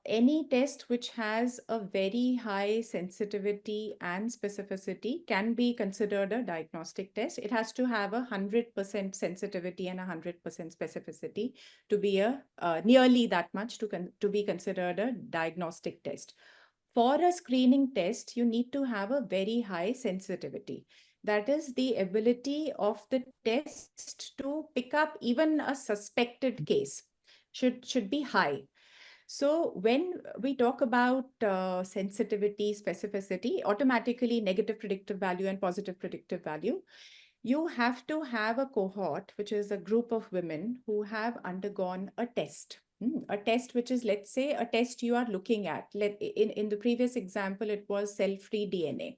Any test which has a very high sensitivity and specificity can be considered a diagnostic test. It has to have 100% sensitivity and 100% specificity to be nearly that much to be considered a diagnostic test. For a screening test, you need to have a very high sensitivity. That is the ability of the test to pick up even a suspected case should be high. So when we talk about sensitivity, specificity, automatically negative predictive value and positive predictive value, you have to have a cohort, which is a group of women who have undergone a test. A test which is, let's say, a test you are looking at. In the previous example, it was cell-free DNA.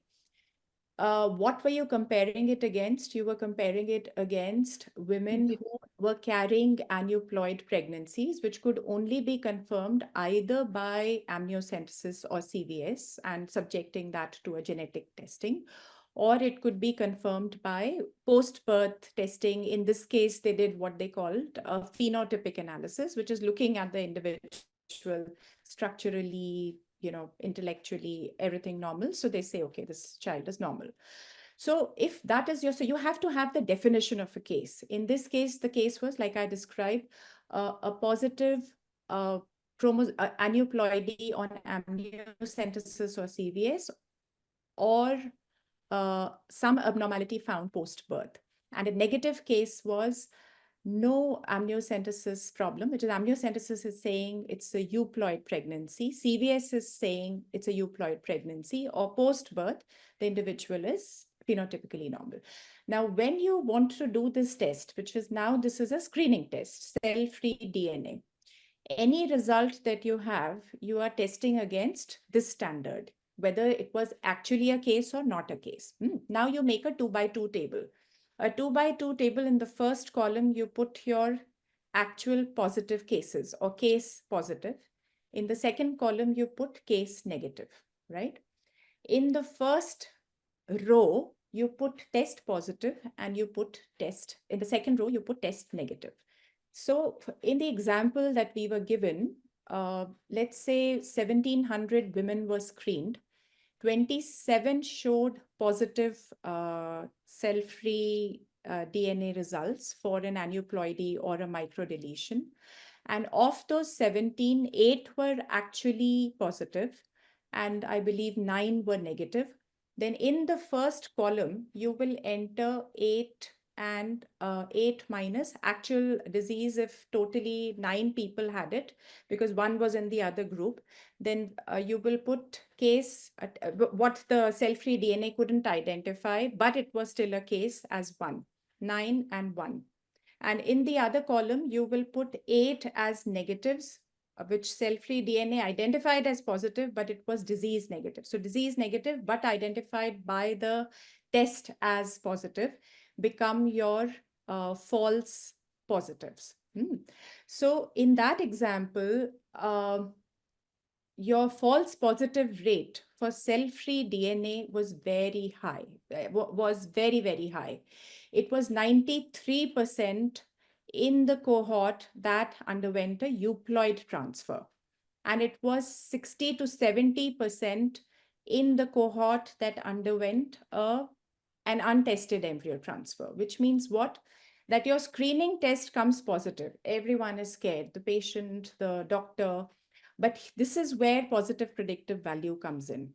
What were you comparing it against? You were comparing it against women who were carrying aneuploid pregnancies, which could only be confirmed either by amniocentesis or CVS and subjecting that to a genetic testing, or it could be confirmed by post-birth testing. In this case, they did what they called a phenotypic analysis, which is looking at the individual structurally, intellectually, everything normal. So they say, okay, this child is normal. So if that is so you have to have the definition of a case. In this case, the case was, like I described, a positive aneuploidy on amniocentesis or CVS, or some abnormality found post-birth. And a negative case was no amniocentesis problem, which is amniocentesis is saying it's a euploid pregnancy. CVS is saying it's a euploid pregnancy, or post-birth, the individual is phenotypically normal. Now, when you want to do this test, which is now, this is a screening test, cell-free DNA, any result that you have, you are testing against this standard, whether it was actually a case or not a case. Now you make a 2x2 table. A 2x2 table, in the first column, you put your actual positive cases or case positive. In the second column, you put case negative, right? In the first row, you put test positive and you put test. In the second row, you put test negative. So in the example that we were given, let's say 1,700 women were screened. 27 showed positive cell-free DNA results for an aneuploidy or a microdeletion. And of those 17, 8 were actually positive, and I believe 9 were negative. Then in the first column, you will enter 8 and 8 minus actual disease if totally 9 people had it, because 1 was in the other group. Then you will put case, what the cell-free DNA couldn't identify, but it was still a case, as 1, 9 and 1. And in the other column, you will put 8 as negatives, which cell-free DNA identified as positive, but it was disease negative. So disease negative, but identified by the test as positive, become your false positives. So in that example, your false positive rate for cell-free DNA was very high, was very, very high. It was 93% in the cohort that underwent a euploid transfer. And it was 60 to 70% in the cohort that underwent an untested embryo transfer, which means what? That your screening test comes positive. Everyone is scared, the patient, the doctor. But this is where positive predictive value comes in.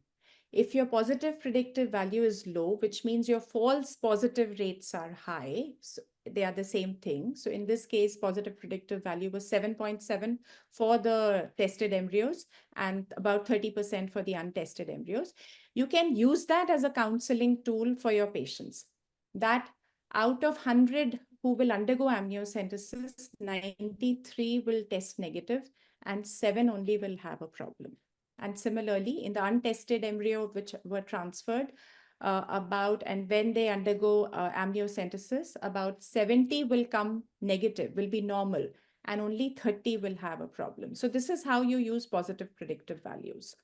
If your positive predictive value is low, which means your false positive rates are high, so they are the same thing. So in this case, positive predictive value was 7.7 for the tested embryos and about 30% for the untested embryos. You can use that as a counseling tool for your patients, that out of 100 who will undergo amniocentesis, 93 will test negative and 7 only will have a problem. And similarly, in the untested embryo which were transferred, and when they undergo amniocentesis, about 70 will come negative, will be normal, and only 30 will have a problem. So this is how you use positive predictive values.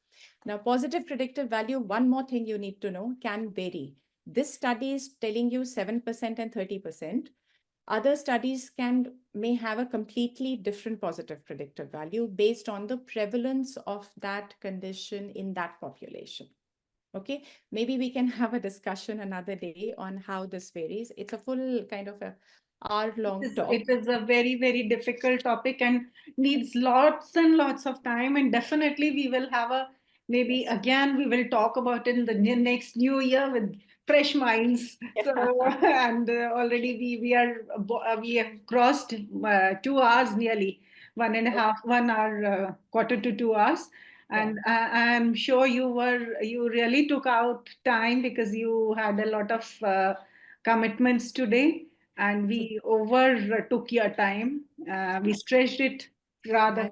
Now, positive predictive value, one more thing you need to know, can vary. This study is telling you 7% and 30%. Other studies may have a completely different positive predictive value based on the prevalence of that condition in that population. Okay, maybe we can have a discussion another day on how this varies. It's a full kind of a hour-long talk. It is a very, very difficult topic and needs lots and lots of time. And definitely we will have maybe again, we will talk about it in the next new year with fresh minds. So, and already we have crossed 2 hours nearly, 1 hour, quarter to 2 hours. And I'm sure you really took out time because you had a lot of commitments today, and we overtook your time. We stretched it rather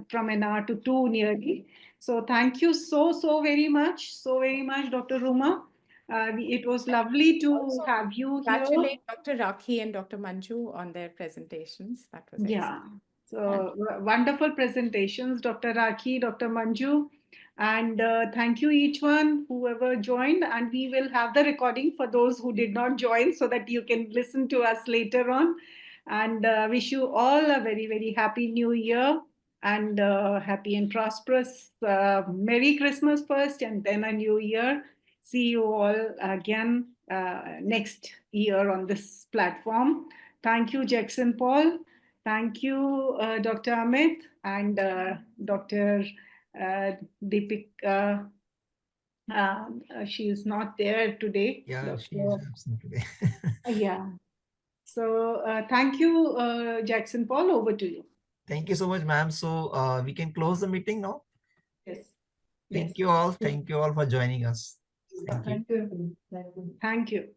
from an hour to 2 nearly. So thank you so very much, Dr. Ruma. It was lovely to have you here. Congratulate Dr. Rakhi and Dr. Manju on their presentations. That was excellent. Yeah, so wonderful presentations, Dr. Rakhi, Dr. Manju, and thank you each one, whoever joined, and we will have the recording for those who did not join so that you can listen to us later on, and wish you all a very, very happy new year and happy and prosperous Merry Christmas first and then a new year. See you all again next year on this platform. Thank you, Jackson Paul. Thank you, Dr. Amit and Dr. Deepik. She is not there today. Yeah, she is absent today. Yeah. So thank you, Jackson Paul. Over to you. Thank you so much, ma'am. So we can close the meeting now. Yes. Thank you all. Thank you all for joining us. Thank you. Thank you. Thank you. Thank you.